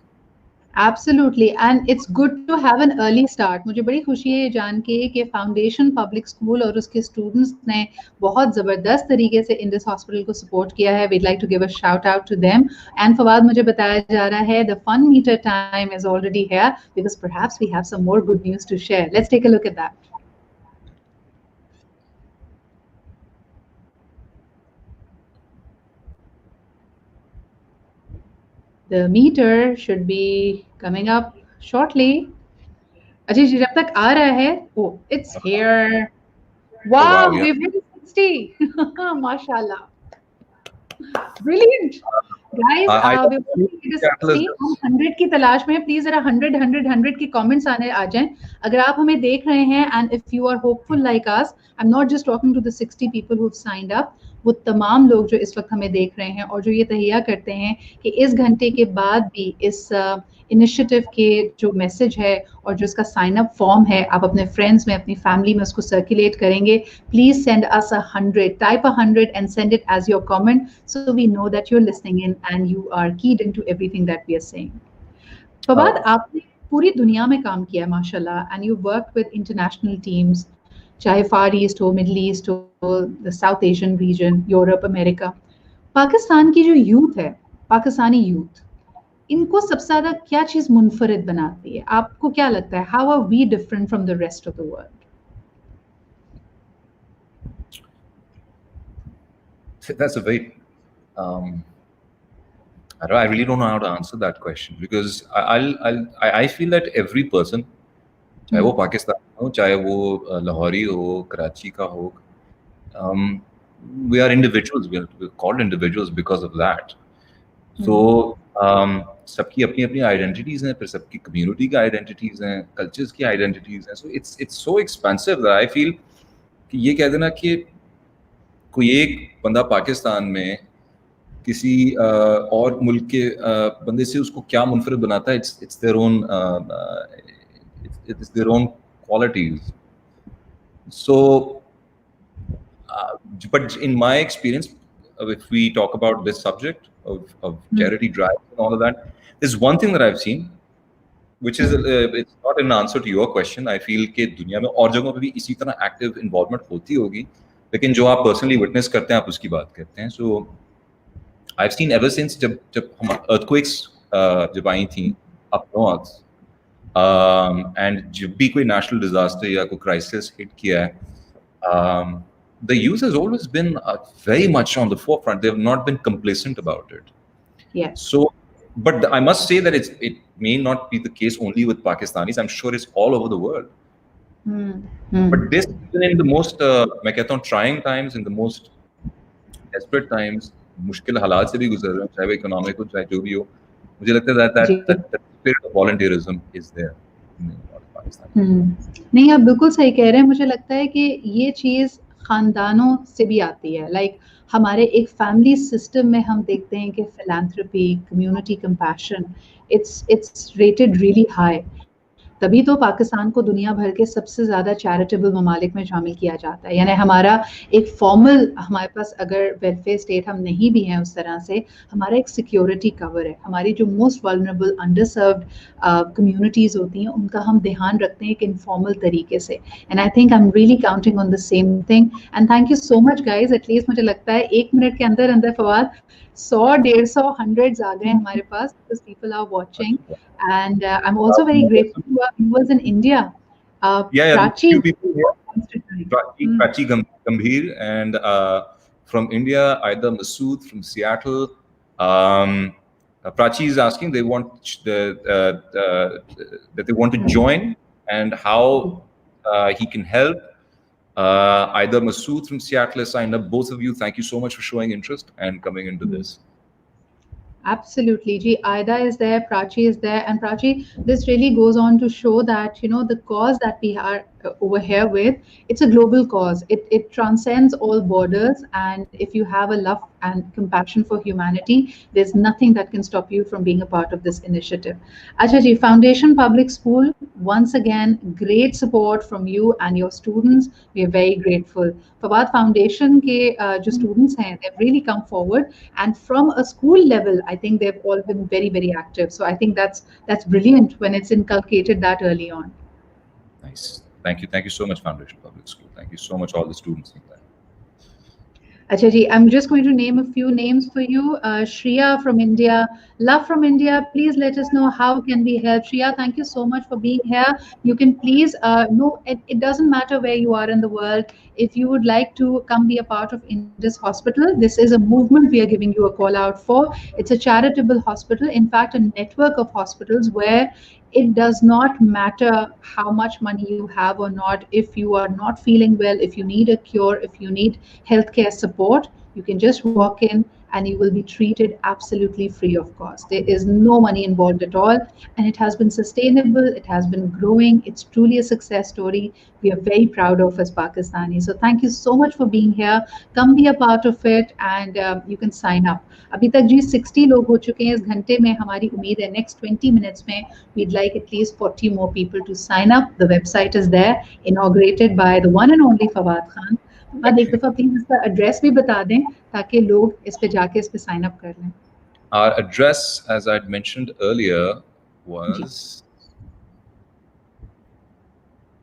Absolutely, and it's good to have an early start. मुझे बड़ी खुशी है ये जान के कि foundation public school और उसके स्टूडेंट्स ने बहुत ज़बरदस्त तरीके से इंडस हॉस्पिटल को सपोर्ट किया है. We'd like to give a shout out to them. And Fawad, मुझे बताया जा रहा है the fun meter time is already here because perhaps we have some more good news to share. Let's take a look at that. The meter should be coming up shortly. अच्छा जी, जब तक आ रहा है, oh, it's here. Wow, we've hit 60. Mashallah. Brilliant. Guys, we've hit 60. हम 100 की तलाश में. Please जरा 100 के comments आ जाएं. अगर आप हमें देख रहे हैं and if you are hopeful like us, I'm not just talking to the 60 people who've signed up. वो तमाम लोग जो इस वक्त हमें देख रहे हैं और जो ये तहिया करते हैं कि इस घंटे के बाद भी इस इनिशिएटिव के जो मैसेज है और जो इसका साइन अप फॉर्म है आप अपने फ्रेंड्स में, अपनी फैमिली में उसको सर्कुलेट करेंगे. Please send us 100, type 100 and send it as your comment so we know that you are listening in and you are keyed into everything that we are saying. Fawad, आपने पूरी दुनिया में काम किया है माशाल्लाह and you work with international teams, चाहे far east हो, मिडल ईस्ट हो, the south Asian region, Europe, America. Pakistan की जो यूथ है, पाकिस्तानी यूथ, इनको सबसे ज़्यादा क्या चीज़ मुनफरिद बनाती है? आपको क्या लगता है? How are we different from the rest of the world? That's a very I really don't know how to answer that question because I feel that every person, चाहे वो पाकिस्तान हो, चाहे वो लाहौरी हो, कराची का हो, we are individuals. We're called individuals because of that. So सबकी अपनी अपनी आइडेंटिटीज हैं, फिर सबकी कम्युनिटी की आइडेंटिटीज हैं, कल्चर्स की आइडेंटिटीज हैं. So it's so expansive that I feel कि ये कह देना कि कोई एक बंदा पाकिस्तान में किसी और मुल्क के बंदे से उसको क्या मुनफरद बनाता है, it's their own it's their own qualities. So but in my experience, if we talk about this subject of charity drive and all of that, there's one thing that I've seen, which is it's not an answer to your question. I feel कि दुनिया में और जगहों पे भी इसी तरह active involvement होती होगी, लेकिन जो आप personally witness करते हैं आप उसकी बात करते हैं. So I've seen ever since जब हम earthquakes जब आई थी up north, and जब भी कोई national disaster या कोई crisis hit किया है, the youth has always been very much on the forefront. They have not been complacent about it. Yeah. So, but I must say that it may not be the case only with Pakistanis. I'm sure it's all over the world. But this, in the most, मैं कहता हूँ, trying times, in the most desperate times, मुश्किल हालात से भी गुजर रहे हैं, चाहे वो economic हो, चाहे जो भी हो, मुझे लगता है that spirit of volunteerism is there in Pakistan. नहीं, आप बिल्कुल सही कह रहे हैं. मुझे लगता है कि ये चीज़ खानदानों से भी आती है. लाइक हमारे एक फैमिली सिस्टम में हम देखते हैं कि philanthropy, community compassion, it's rated really high. तभी तो पाकिस्तान को दुनिया भर के सबसे ज़्यादा चैरिटेबल ममालिक में शामिल किया जाता है. यानी हमारा एक फॉर्मल, हमारे पास अगर वेलफेयर स्टेट हम नहीं भी हैं उस तरह से, हमारा एक सिक्योरिटी कवर है. हमारी जो मोस्ट वल्नरेबल अंडरसर्व्ड कम्युनिटीज़ होती हैं उनका हम ध्यान रखते हैं एक इनफॉर्मल तरीके से. And I think I am really counting on the same thing. And thank you so much guys. At least मुझे लगता है 1 मिनट के अंदर अंदर फवाद 100-150 हंड्रेड्स आ गए हमारे पास, because people are watching. And I'm also very grateful to our viewers in India. Prachi, few people here. Prachi Gambhir, and from India, either Masood from Seattle. Prachi is asking they want that they want to join and how he can help. Either Masood from Seattle has signed up. Both of you, thank you so much for showing interest and coming into this. Absolutely, Ji. Aida is there, Prachi is there, and Prachi, this really goes on to show that, you know, the cause that we are over here with, it's a global cause. It transcends all borders, and if you have a love and compassion for humanity, there's nothing that can stop you from being a part of this initiative. Acha Ji, Foundation Public School, once again, great support from you and your students. We are very grateful. Fawad Foundation ke jo students hain, they've really come forward, and from a school level, I think they've all been very, very active. So I think that's brilliant when it's inculcated that early on. Nice. Thank you so much, Foundation Public School. Thank you so much, all the students in there. Acha Ji, I'm just going to name a few names for you. Shriya from India, Love from India, please let us know how can we help. Shriya, thank you so much for being here. You can please, no, it doesn't matter where you are in the world. If you would like to come be a part of Indus Hospital, this is a movement we are giving you a call out for. It's a charitable hospital, in fact, a network of hospitals where it does not matter how much money you have or not. If you are not feeling well, if you need a cure, if you need healthcare support, you can just walk in and you will be treated absolutely free of cost. There is no money involved at all, and it has been sustainable, it has been growing. It's truly a success story we are very proud of as Pakistanis. So thank you so much for being here. Come be a part of it, and you can sign up. अभी तक जी 60 लोग हो चुके हैं इस घंटे में. हमारी उम्मीद है next 20 minutes में we'd like at least 40 more people to sign up. The website is there, inaugurated by the one and only Fawad Khan. अब एक दफा प्लीज इसका एड्रेस भी बता दें ताकि लोग इस पे जाके इस पे साइन अप कर लें. Our address, as I'd mentioned earlier, was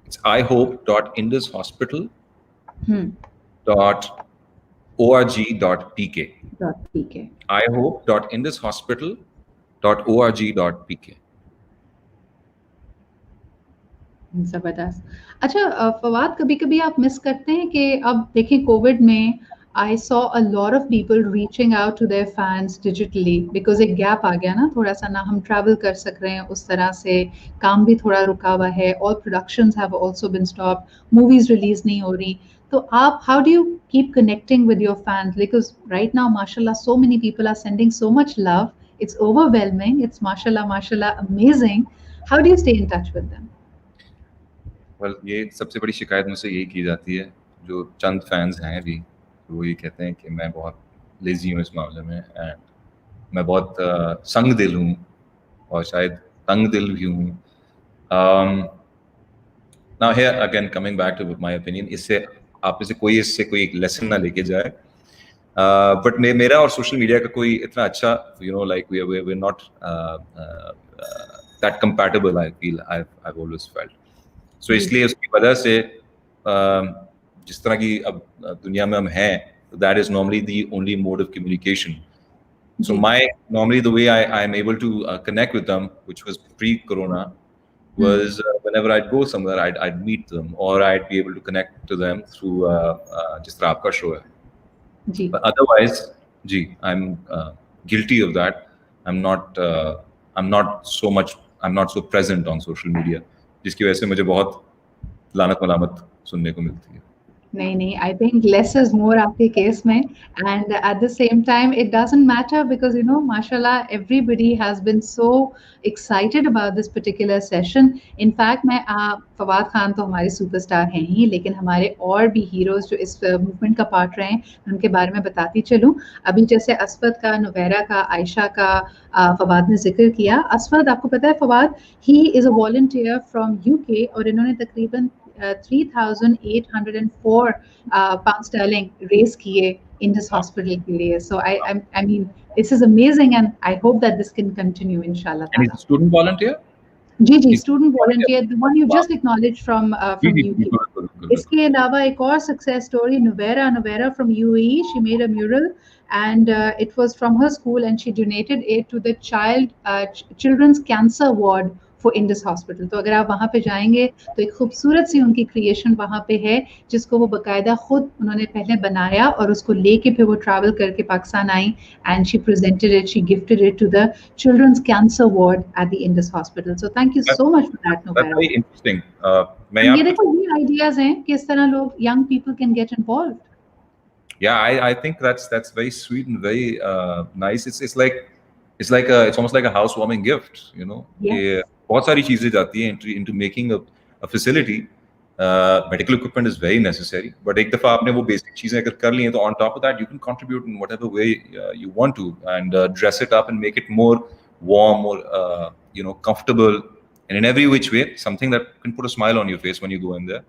it's ihope.indushospital.org.pk. ihope.indushospital.org.pk. जबरदस्त. अच्छा फवाद, कभी कभी आप मिस करते हैं कि अब देखिए कोविड में I saw a lot of people reaching out to their fans digitally because एक gap आ गया ना थोड़ा सा ना हम travel कर सक रहे हैं उस तरह से काम भी थोड़ा रुका हुआ है all productions have also been stopped movies release नहीं हो रही तो आप how do you keep connecting with your fans because right now mashallah so many people are sending so much love it's overwhelming it's mashallah amazing how do you stay in touch with them well ये सबसे बड़ी शिकायत मुझसे यही की जाती है जो चंद फैंस हैं अभी वो ये कहते हैं कि मैं बहुत लेजी हूँ इस मामले में एंड मैं बहुत संग दिल हूँ और शायद तंग दिल भी हूँ now here again coming back to my opinion इससे आप में से कोई इससे कोई एक लेसन ना लेके जाए बट मेरा और सोशल मीडिया का कोई इतना अच्छा you know like we are not that compatible I feel I have always felt so इसलिए उसकी वजह से जिस तरह की अब दुनिया में हम हैं that is normally the only mode of communication so my normally the way I am able to connect with them which was pre corona was whenever I'd go somewhere I'd meet them or I'd be able to connect to them through जिस तरह आपका show है जी but otherwise ji I'm guilty of that I'm not so present on social media जिसकी वजह से मुझे बहुत लानत मलामत सुनने को मिलती है नहीं I think less is more आपके केस में and at the same time it doesn't matter because you know माशाल्लाह everybody has been so excited about this particular session in fact मैं फवाद खान तो हमारे सुपरस्टार हैं ही लेकिन हमारे और भी हीरोज जो इस मूवमेंट का पार्ट रहे हैं उनके बारे में बताती चलूँ अभी जैसे असफद का नुवैरा का आयशा का फवाद ने जिक्र किया असफद आपको पता है Fawad he is a volunteer from UK और इन्होंने तकरीबन 3,804 pound sterling raise किए Indus Hospital के लिए. So I mean this is amazing and I hope that this can continue inshallah. And he's a student volunteer? Ji student volunteer the one you just acknowledged from UK. इसके अलावा एक और success story Nuvaira from UAE she made a mural and it was from her school and she donated it to the children's cancer ward for Indus hospital तो अगर आप वहाँ पे जाएंगे तो एक खूबसूरत सी उनकी क्रिएशन वहाँ पे है जिसको वो बाकायदा खुद उन्होंने पहले बनाया और उसको लेके फिर वो ट्रैवल करके पाकिस्तान आई and she presented it she gifted it to the children's cancer ward at the Indus hospital so thank you so much for that Nuvaira very interesting ये देखो ये आइडियाज हैं कि इस तरह लोग young people can get involved Yeah, I think that's very sweet and very nice. It's almost like a housewarming gift, you know. Yes. बहुत सारी चीजें जाती हैं into making a facility. Medical equipment is very necessary, but एक दफा आपने वो basic चीजें अगर कर ली हैं तो on top of that you can contribute in whatever way you want to and dress it up and make it more warm, more comfortable, and in every which way something that can put a smile on your face when you go in there.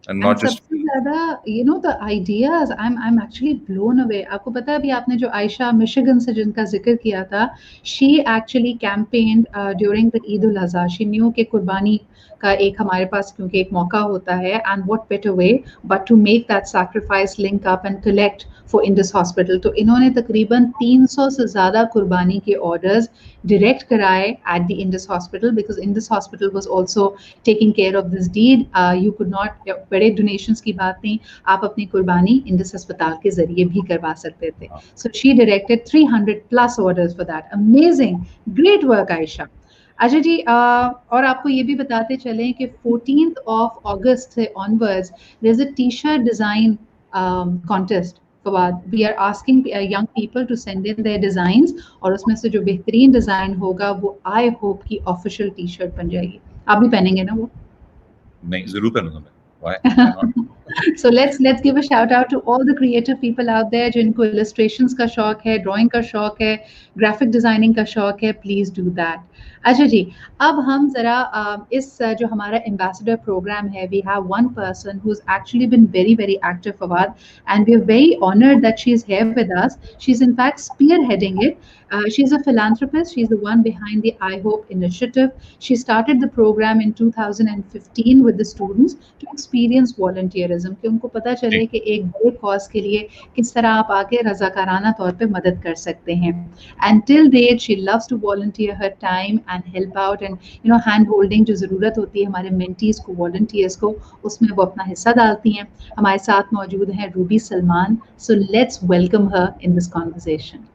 And not just सबसे ज़्यादा the ideas I'm actually blown away आपको पता है अभी आपने जो Ayesha Michigan से जिनका जिक्र किया था she actually campaigned during the Eid al-Adha she knew कि कुर्बानी का एक हमारे पास क्योंकि एक मौका होता है and what better way but to make that sacrifice link up and collect for Indus Hospital तो इन्होंने तकरीबन 300 से ज़्यादा कुर्बानी के orders direct कराए at the Indus Hospital because Indus Hospital was also taking care of this deed you could not बड़े donations की बात नहीं आप अपनी कुर्बानी Indus अस्पताल के जरिए भी करवा सकते थे so she directed 300 plus orders for that amazing great work Aisha अच्छा जी और आपको ये भी बताते चलें कि 14th of August से onwards there's a t-shirt design contest Fawad we are asking young people to send in their designs और उसमें से जो बेहतरीन डिजाइन होगा वो iHope की ऑफिशियल टी-शर्ट बन जाएगी आप भी पहनेंगे ना वो नहीं जरूर पहनूंगा मैं Why? So let's give a shout out to all the creative people out there जिनको illustrations का शौक है drawing का शौक है graphic designing का शौक है please do that अच्छा जी अब हम जरा इस जो हमारा ambassador program है we have one person who's actually been very active Fawad and we are very honored that she is here with us she's in fact spearheading it she's a philanthropist she's the one behind the iHope initiative she started the program in 2015 with the students to explore experience volunteerism, कि उनको पता चले कि एक बड़े cause के लिए किस तरह आप आके रजाकाराना तौर पे मदद कर सकते हैं. And till date she loves to volunteer her time and help out, and hand holding जो ज़रूरत होती है हमारे मेंटीज को, वॉलंटियर्स को, उसमें वो अपना हिस्सा डालती हैं. हमारे साथ मौजूद हैं Ruby Salman. So let's welcome her in this conversation.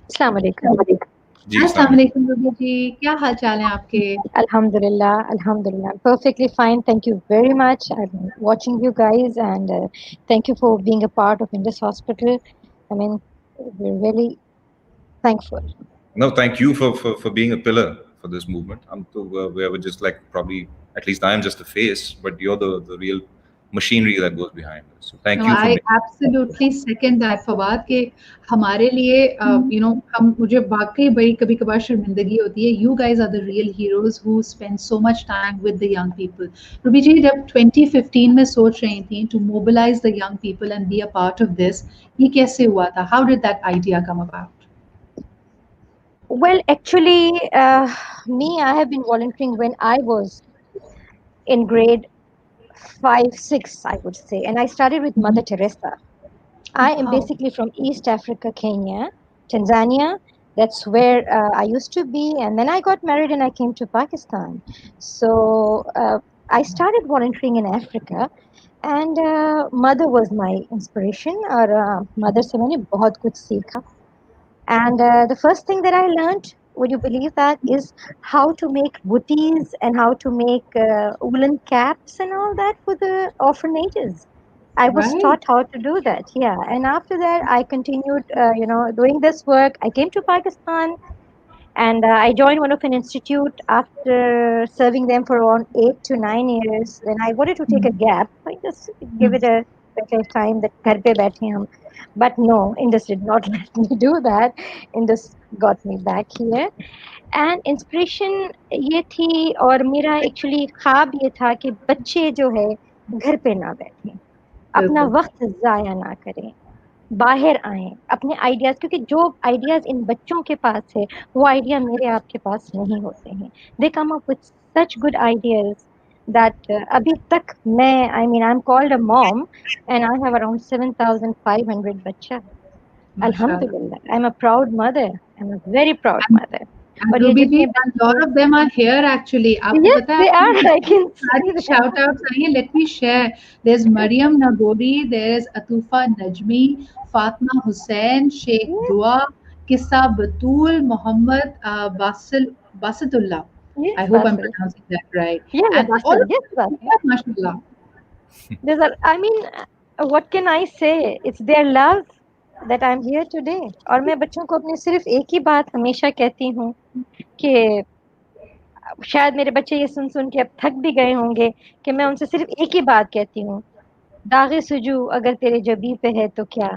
अस्सलाम वालेकुम। जी अस्सलाम वालेकुम रूबी जी, क्या हाल चाल है आपके? Alhamdulillah, perfectly fine. Thank you very much. I've been watching you guys, and thank you for being a part of Indus Hospital. I mean, we're really thankful. No, thank you for being a pillar for this movement. We were just like, probably, at least I am just the face, but you're the real machinery that goes behind us. So thank No, you for I being. absolutely second that, Fawad, के हमारे लिए हम मुझे वाकई बड़ी कभी कभार शर्मिंदगी होती है. You guys are the real heroes who spend so much time with the young people. Ruby ji, जब 2015 में सोच रही थी to mobilize the young people and be a part of this, ये कैसे हुआ था? How did that idea come about? Well, actually, I have been volunteering when I was in grade 5, 6, I would say, and I started with Mother Teresa. I am Wow. basically from East Africa, Kenya, Tanzania. That's where I used to be. And then I got married and I came to Pakistan. So I started volunteering in Africa. And mother was my inspiration. और mother से मैंने बहुत कुछ सीखा. And the first thing that I learned, would you believe that, is how to make booties and how to make woolen caps and all that for the orphanages. I was Right. taught how to do that, yeah. And after that, I continued, doing this work. I came to Pakistan and I joined one of an institute after serving them for around 8 to 9 years. Then I wanted to take a gap. I just give it a bit of time that घर पे बैठे हम. But no, Indus did not let me do that. Indus got me back here. And inspiration ये थी और मेरा actually ख्वाब ये था कि बच्चे जो है घर पे ना बैठें, अपना बिल्कुल. वक्त ज़ाया ना करें, बाहर आएँ, अपने आइडियाज़, क्योंकि जो आइडियाज़ इन बच्चों के पास है, वो आइडिया मेरे आपके पास नहीं होते हैं. They come up with such good ideas that अभी तक मैं, I mean, I'm called a mom and I have around 7,500 बच्चा. माशाल्लाह. Alhamdulillah, I'm a proud mother. I'm a very proud mother. And और ये Ruby ji, जितने a lot बच्चे, of them are here actually. आपको yes, पता है they are. I can see सारी that. shout outs आएंगे. Let me share. There's Mariam Nagori, there's Atufa Najmi, Fatma Hussain, Sheikh Yes, Dua, Kissa Batul, Muhammad Basatullah. I yes, hope I'm Basil. pronouncing that right. Yeah, And all Basil. of Yes, them Basil. here, mashallah. There's a, I mean, what can I say? It's their love that I'm here today. और मैं बच्चों को अपनी सिर्फ एक ही बात हमेशा कहती हूँ कि शायद मेरे बच्चे ये सुन सुन के अब थक भी गए होंगे कि मैं उनसे सिर्फ एक ही बात कहती हूँ, दागे सुजू अगर तेरे जबी पे है तो क्या,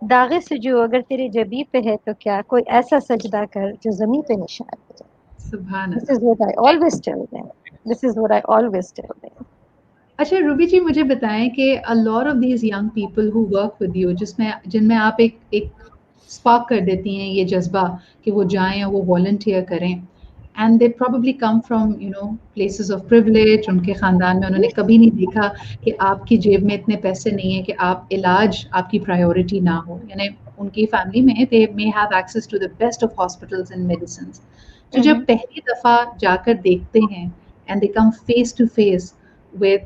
दागे सुजू अगर तेरे जबी पे है तो क्या, कोई ऐसा सजदा कर जो ज़मीं पे निशान हो जाए. This Subhanallah. is what I always tell them. This is what I always tell them. अच्छा रूबी जी, मुझे बताएं कि a lot of these young people who work with you, जिनमें आप एक स्पार्क कर देती हैं ये जज्बा कि वो जाएं और वो वॉलंटियर करें, and they probably come from places of privilege. उनके ख़ानदान में उन्होंने कभी नहीं देखा कि आपकी जेब में इतने पैसे नहीं है कि आप इलाज आपकी प्रायोरिटी ना हो. यानी उनकी फैमिली में they may have access to the best of hospitals and medicines. तो जब पहली दफ़ा जाकर देखते हैं and they come face to face with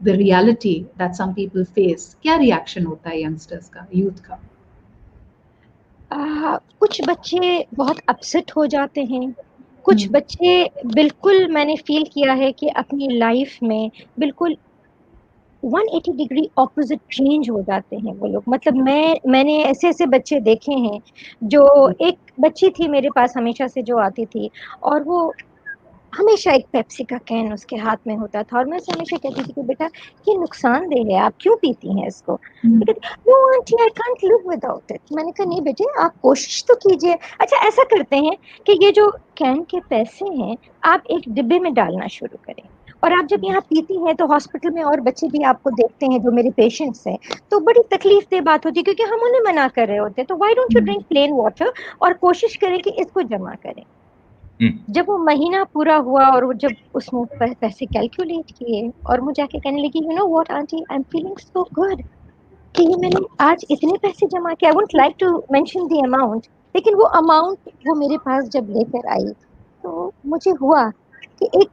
the reality that some people face, क्या रिएक्शन होता है यंगस्टर्स का, यूथ का? कुछ बच्चे बहुत अपसेट हो जाते हैं, कुछ बच्चे बिल्कुल, मैंने फील किया है कि अपनी लाइफ में बिल्कुल 180 डिग्री ऑपोजिट चेंज हो जाते हैं वो लोग. मतलब मैंने ऐसे बच्चे देखे हैं. जो एक बच्ची थी मेरे पास हमेशा से जो आती थी और वो हमेशा एक पेप्सी का कैन उसके हाथ में होता था और मैं उसे हमेशा कहती थी कि बेटा ये नुकसानदेह है, आप क्यों पीती हैं इसको? No aunty, I can't live without it. मैंने कहा नहीं बेटे, आप कोशिश तो कीजिए. अच्छा, ऐसा करते हैं कि ये जो कैन के पैसे हैं आप एक डिब्बे में डालना शुरू करें और आप जब यहाँ पीती हैं तो हॉस्पिटल में और बच्चे भी आपको देखते हैं जो मेरे पेशेंट्स हैं, तो बड़ी तकलीफ दे बात होती है क्योंकि हम उन्हें मना कर रहे होते हैं. तो why don't you drink plain water और कोशिश करें कि इसको जमा करें. जब वो महीना पूरा हुआ और वो जब उसने पैसे कैलकुलेट किए और मुझे जाके कहने लगी, you know what aunty, I am feeling so good कि ये मैंने आज इतने पैसे जमा किए। I wouldn't like to mention the amount, लेकिन वो अमाउंट वो मेरे पास जब लेकर आई तो मुझे हुआ कि एक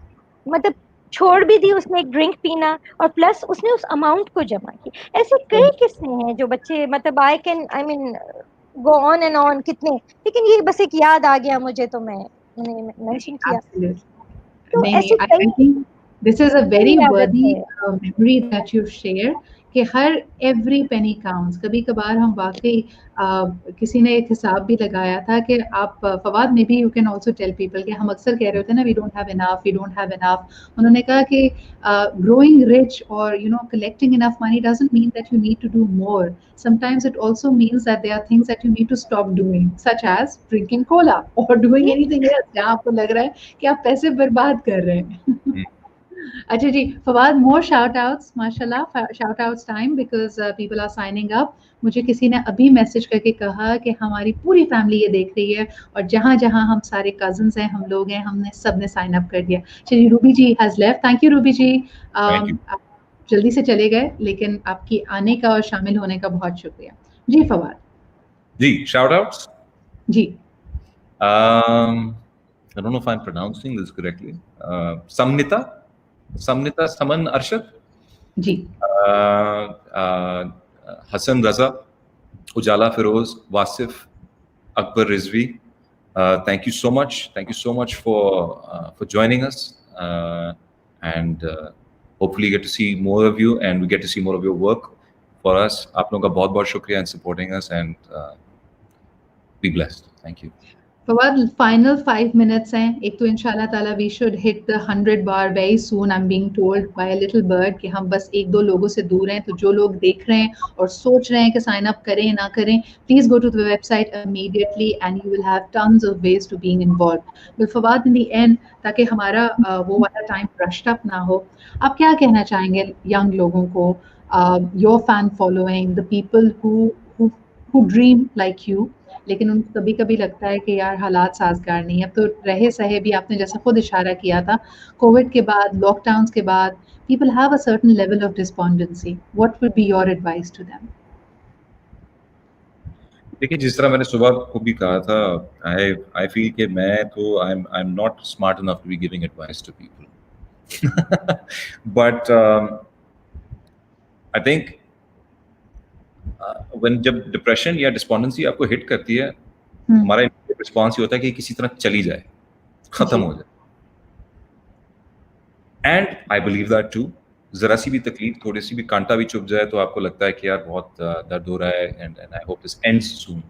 मतलब छोड़ भी दी उसने एक ड्रिंक पीना, और प्लस उसने उस अमाउंट को जमा की। ऐसे कई किस्से हैं जो बच्चे मतलब I mean go on and on कितने, लेकिन ये बस एक याद आ गया मुझे तो मैं मेंशन किया। Absolutely. तो नहीं नहीं, ऐसी I think this is a कई very आदत worthy है। memory that you've shared कि हर every penny counts। कभी कभार हम वाकई किसी ने एक हिसाब भी लगाया था कि आप Fawad maybe you can also tell people कि हम अक्सर कह रहे होते हैं ना, we don't have enough, we don't have enough. उन्होंने कहा कि growing rich or collecting enough money doesn't mean that you need to do more. Sometimes it also means that there are things that you need to stop doing, such as drinking cola or doing anything else जहाँ आपको लग रहा है कि आप पैसे बर्बाद कर रहे हैं। अच्छा जी, फवाद, more shout outs, माशाल्लाह, shout outs time because people are signing up। मुझे किसी ने अभी मैसेज करके कहा कि हमारी पूरी फैमिली ये देख रही है और जहाँ जहाँ हम सारे कजन्स हैं, हम लोग हैं, हमने सब ने साइन अप कर दिया। चलिए, Ruby ji has left. Thank you Ruby ji. Thank you. आप जल्दी से चले गए, लेकिन आपकी आने का और शामिल होने का बहुत शुक्रिया जी। फवाद जी, shout outs. Ji. I don't know if I'm pronouncing this correctly. Samnita Saman Arshad, ji. Hassan Raza, Ujala Feroz, Wasif, Akbar Rizvi. Thank you so much. Thank you so much for joining us, and hopefully get to see more of you, and we get to see more of your work for us. आप लोगों का बहुत बहुत शुक्रिया in supporting us, and be blessed. Thank you. Fawad, final 5 minutes हैं। एक तो इंशाल्लाह ताला we should hit the 100 bar very soon. I am being told by a little bird कि हम बस एक दो लोगों से दूर हैं। तो जो लोग देख रहे हैं और सोच रहे हैं कि साइन अप करें ना करें, please go to the website immediately and you will have tons of ways to being involve. Will Fawad, in the end, ताकि हमारा वो वाला टाइम रश्ड अप ना हो, आप क्या कहना चाहेंगे यंग लोगों को, your fan following, the people who dream like you, लेकिन उनको कभी कभी लगता है कि यार हालात साजगार नहीं है। अब तो रहे सहे भी, आपने जैसा खुद इशारा किया था, कोविड के बाद, लॉकडाउन्स के बाद, people have a certain level of despondency. What would be your advice to them? देखिए, जिस तरह मैंने सुबह को भी कहा था, आई फील कि मैं तो I am not smart enough to be giving advice to people, but I think when जब डिप्रेशन या डिस्पॉन्डेंसी आपको हिट करती है, हमारा रिस्पॉन्स ये होता है कि किसी तरह चली जाए, खत्म हो जाए। And I believe that too. जरा सी भी तकलीफ, थोड़ी सी भी कांटा भी चुभ जाए तो आपको लगता है कि यार बहुत दर्द हो रहा है, and I hope this ends soon.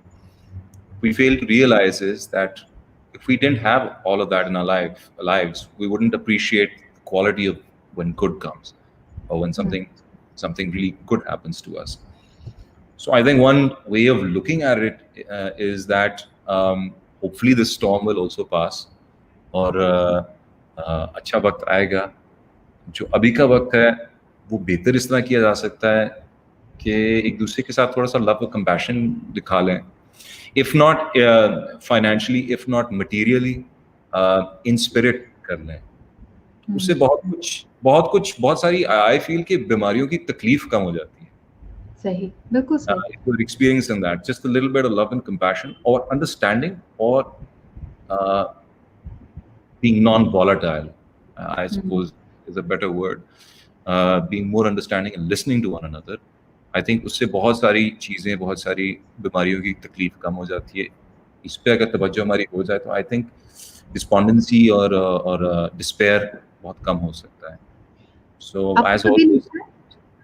We fail to realize is that if we didn't have all of that in our lives, we wouldn't appreciate the quality of when good comes, or when something really good happens to us. So I think one way of looking at it is that hopefully this storm will also pass, और अच्छा वक्त आएगा। जो अभी का वक्त है वो बेहतर इस तरह किया जा सकता है कि एक दूसरे के साथ थोड़ा सा लव और कंपैशन दिखा लें, if not financially, if not materially, in spirit कर लें। उससे बहुत सारी आई फील कि बीमारियों की तकलीफ कम हो जाती है। सही, बिल्कुल सही। If you're experiencing that, just a little bit of love and compassion or understanding, or being non-volatile, I suppose is a better word, being more understanding and listening to one another. I think उससे बहुत सारी चीज़ें, बहुत सारी बीमारियों की तकलीफ कम हो जाती है। इस पे अगर तवज्जो हमारी हो जाए तो आई थिंक डिस्पॉन्डेंसी और डिस्पेयर बहुत कम हो सकता है। सो एज ऑलवेज,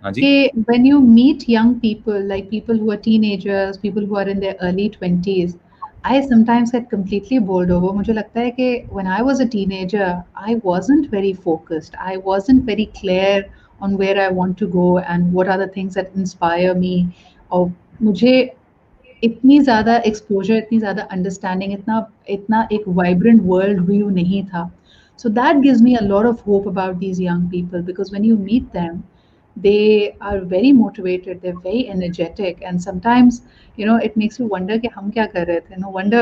हाँ जी, कि when you meet young people, like people who are teenagers, people who are in their early 20s, I sometimes get completely bowled over. मुझे लगता है कि when I was a teenager, I wasn't very focused. I wasn't very clear on where I want to go and what are the things that inspire me. और मुझे इतनी ज़्यादा exposure, इतनी ज़्यादा understanding, इतना एक vibrant world view नहीं था. So that gives me a lot of hope about these young people, because when you meet them, they are very motivated, they're very energetic, and sometimes, it makes you wonder कि हम क्या कर रहे थे. No wonder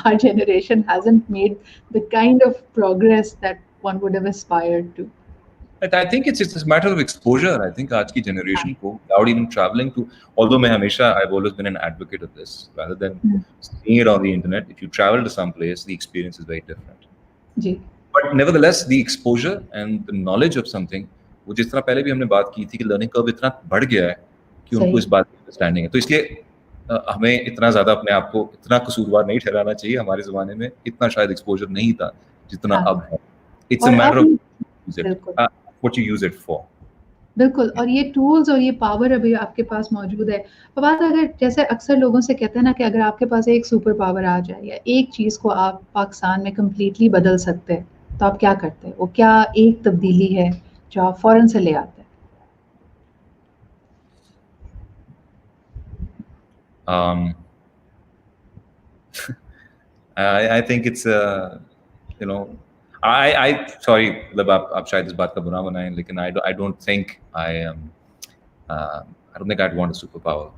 our generation hasn't made the kind of progress that one would have aspired to. I think it's a matter of exposure. I think आज की generation को, without even traveling to, although I've always been an advocate of this, rather than seeing it on the internet, if you travel to some place, the experience is very different. Ji. But nevertheless, the exposure and the knowledge of something, वो जिस तरह पहले भी हमने बात की थी कि learning curve इतना बढ़ गया है कि उनको इस बात की understanding है. तो इसलिए हमें इतना ज़्यादा अपने आप को इतना कसूरवार नहीं ठहराना चाहिए. हमारे ज़माने में इतना शायद exposure नहीं था जितना अब है. It's a matter of what you use it for. बिल्कुल. और ये टूल्स और ये पावर अभी आपके पास मौजूद है. फवाद, अगर जैसे अक्सर लोगों से कहते हैं ना कि अगर आपके पास एक सुपर पावर आ जाए या एक चीज़ को आप पाकिस्तान में कम्प्लीटली बदल सकते हैं, तो आप क्या करते हैं? वो क्या एक तब्दीली है जो आप फौरन से ले आते हैं? I think it's I sorry, मतलब आप शायद इस बात का बुरा बनाएं, लेकिन I don't think I don't think I'd want a superpower.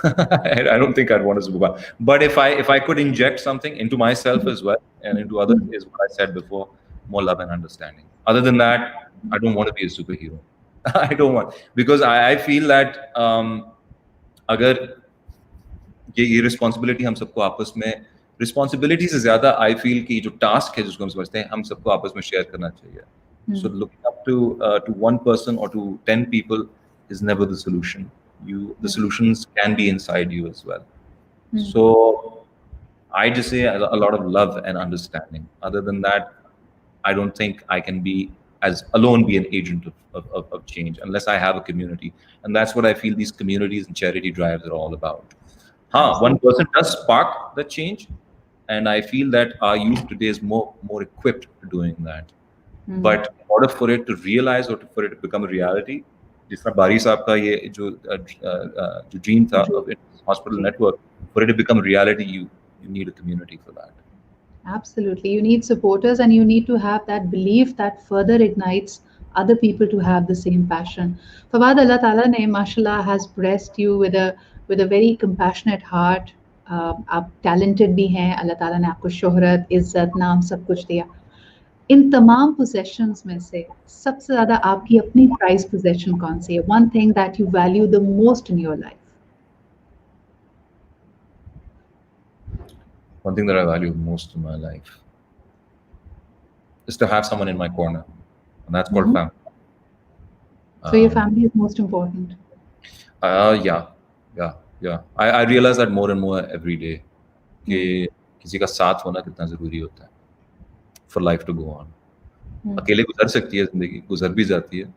I don't think I'd want a superpower. But if I could inject something into myself as well and into others, is what I said before, more love and understanding. Other than that, I don't want to be a superhero. I don't want, because I feel that अगर ये responsibility हम सबको आपस में, responsibility से ज्यादा I feel कि जो टास्क है जिसको हम समझते हैं, हम सबको आपस में शेयर करना चाहिए. So looking up to one person और to 10 people is never the solution. The solutions can be inside you as well. So I just say a lot of love and understanding. Other than that, I don't think I can be be an agent of change unless I have a community, and that's what I feel these communities and charity drives are all about. One person does spark the change, and I feel that our youth today is more equipped to doing that. But in order for it to realize or for it to become a reality, जिस तरह बारी साहब का ये जो dream था of hospital network, for it to become a reality, you need a community for that. Absolutely, you need supporters, and you need to have that belief that further ignites other people to have the same passion. Fawad, Allah Ta'ala ne mashallah has blessed you with a very compassionate heart. आप talented भी हैं, अल्लाह ताला ने आपको शोहरत, इज्जत, नाम सब कुछ दिया. इन तमाम possessions में से सबसे ज़्यादा आपकी अपनी prized possession कौन सी है? One thing that you value the most in your life. One thing that I value most in my life is to have someone in my corner, and that's called family. So your family is most important. Yeah. I realize that more and more every day कि किसी का साथ होना कितना जरूरी होता है for life to go on. अकेले गुजर सकती है जिंदगी, गुजर भी जाती है,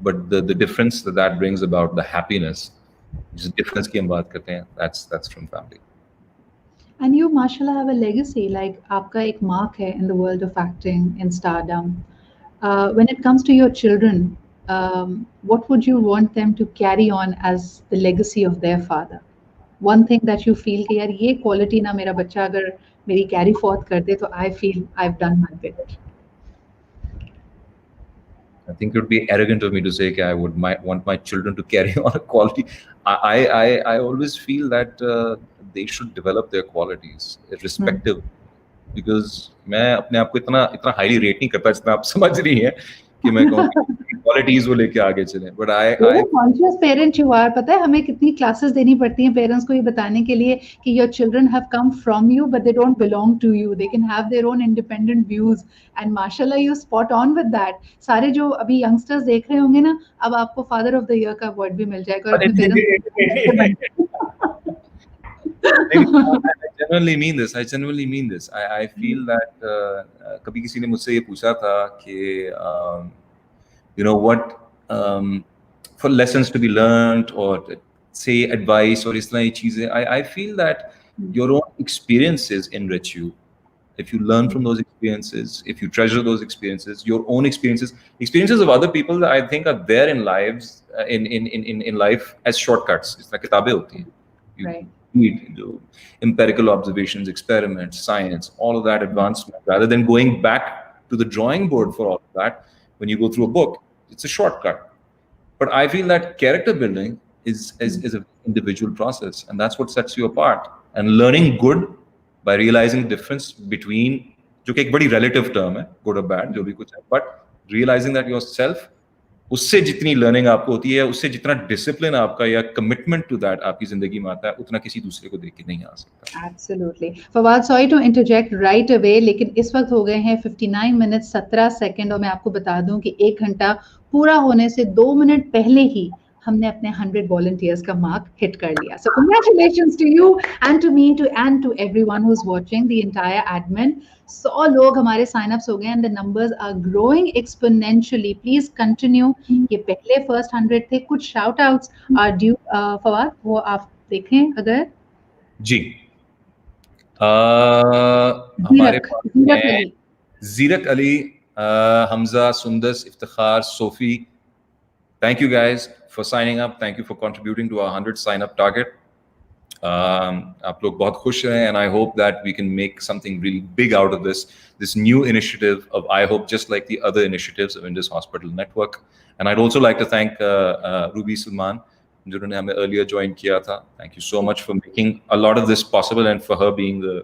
but the difference that brings about, the happiness, जिस difference की हम बात करते हैं, that's from family. And you, mashallah, have a legacy. Like आपका एक mark है in the world of acting, in stardom. When it comes to your children, what would you want them to carry on as the legacy of their father? One thing that you feel कि यार ये quality ना मेरा बच्चा अगर मेरी carry forth कर दे, तो I feel I've done my bit. I think it would be arrogant of me to say that I want my children to carry on a quality. I always feel that they should develop their qualities irrespective, because मैं अपने आप को इतना highly rate नहीं करता जितना आप समझ रही हैं कि मैं कहूँ qualities वो लेके आगे चलें. But I conscious parent you are. पता है हमें कितनी classes देनी पड़ती हैं parents को ये बताने के लिए कि your children have come from you but they don't belong to you. They can have their own independent views, and mashallah you spot on with that. सारे जो अभी youngsters देख रहे होंगे ना, अब आपको father of the year का award भी मिल जाएगा और अपने parents I genuinely mean this. I feel that कभी किसी ने मुझसे ये पूछा था कि you know what, for lessons to be learned or say advice or इस तरह की चीजें, I feel that your own experiences enrich you. If you learn from those experiences, if you treasure those experiences, your own experiences of other people, I think are there in lives, in life as shortcuts. इस तरह किताबें होती हैं. Right. Do empirical observations, experiments, science, all of that advancement, rather than going back to the drawing board for all of that. When you go through a book, it's a shortcut. But I feel that character building is an individual process, and that's what sets you apart. And learning good by realizing the difference between, जो कि एक बड़ी relative term है, good or bad, जो भी कुछ है, but realizing that yourself, उससे जितनी लर्निंग आपको होती है, उससे जितना डिसिप्लिन आपका या कमिटमेंट टू दैट आपकी जिंदगी में आता है, उतना किसी दूसरे को देख के नहीं आ सकता. Absolutely. Fawad, sorry to interject right away, लेकिन इस वक्त हो गए हैं 59 मिनट 17 सेकंड और मैं आपको बता दूं कि 1 घंटा पूरा होने से 2 मिनट पहले ही हमने अपने 100 वॉलंटियर्स का मार्क हिट कर लिया. So congratulations to you and to me to everyone who is watching, the entire admin. 100 लोग हमारे साइन अप्स हो गए and the numbers are growing exponentially. Please continue. ये पहले फर्स्ट 100 थे. कुछ shout outs are due. Fawad, वो आप देखें अगर. जी, हमारे पास Zirak Ali, Hamza, Sundas, Iftikhar, Sophie. Thank you guys for signing up. Thank you for contributing to our 100 sign up target. आप लोग बहुत खुश हैं, and I hope that we can make something really big out of this new initiative of iHope, just like the other initiatives of Indus Hospital Network. And I'd also like to thank Ruby Sulman, जिन्होंने हमें earlier join किया था. Thank you so much for making a lot of this possible and for her being the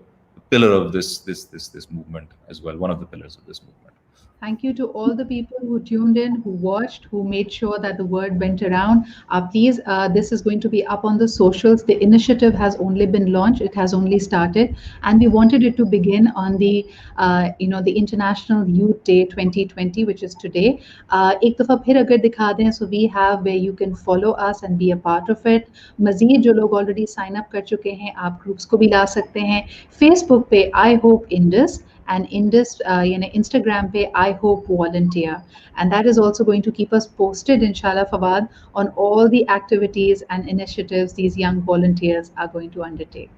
pillar of this movement as well, one of the pillars of this movement. Thank you to all the people who tuned in, who watched, who made sure that the word went around. Please, this is going to be up on the socials. The initiative has only been launched. It has only started. And we wanted it to begin on the, the International Youth Day 2020, which is today. एक दफ़ा फिर अगर दिखा दें, so we have where you can follow us and be a part of it. मज़ीद जो लोग already sign up कर चुके हैं, आप groups को भी ला सकते हैं. Facebook पे iHope Indus, and Indus, Instagram pe iHope Volunteer, and that is also going to keep us posted, inshallah, Fawad, on all the activities and initiatives these young volunteers are going to undertake.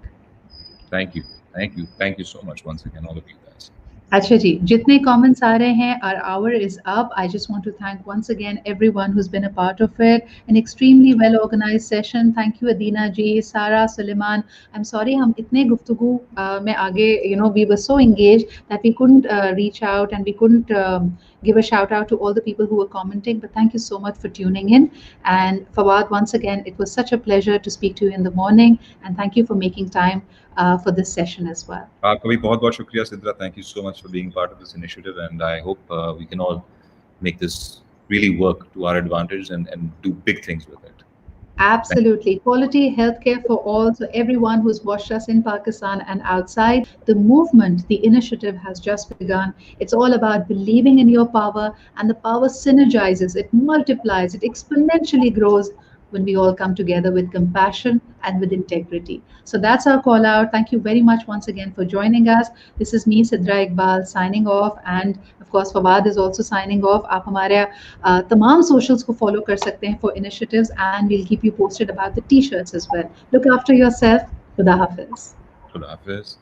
Thank you so much once again, all of you guys. अच्छा जी, जितने comments आ रहे हैं, our hour is up. I just want to thank once again everyone who's been a part of it. An extremely well organized session. Thank you Adina ji, Sarah, Suleiman. I'm sorry हम इतने गुफ्तगू में आगे, we were so engaged that we couldn't reach out and we couldn't give a shout out to all the people who were commenting. But thank you so much for tuning in. And Fawad, once again, it was such a pleasure to speak to you in the morning. And thank you for making time for this session as well. आपका भी बहुत-बहुत शुक्रिया Sidra. Thank you so much for being part of this initiative, and I hope we can all make this really work to our advantage and do big things with it. Absolutely. Quality healthcare for all. So everyone who's watched us in Pakistan and outside, the movement, the initiative has just begun. It's all about believing in your power, and the power synergizes, it multiplies, it exponentially grows when we all come together with compassion and with integrity. So that's our call out. Thank you very much once again for joining us. This is me, Sidra Iqbal, signing off, and of course Fawad is also signing off. आप हमारे तमाम socials को follow कर सकते हैं for initiatives, and we'll keep you posted about the t-shirts as well. Look after yourself. Khuda Hafiz. Khuda Hafiz.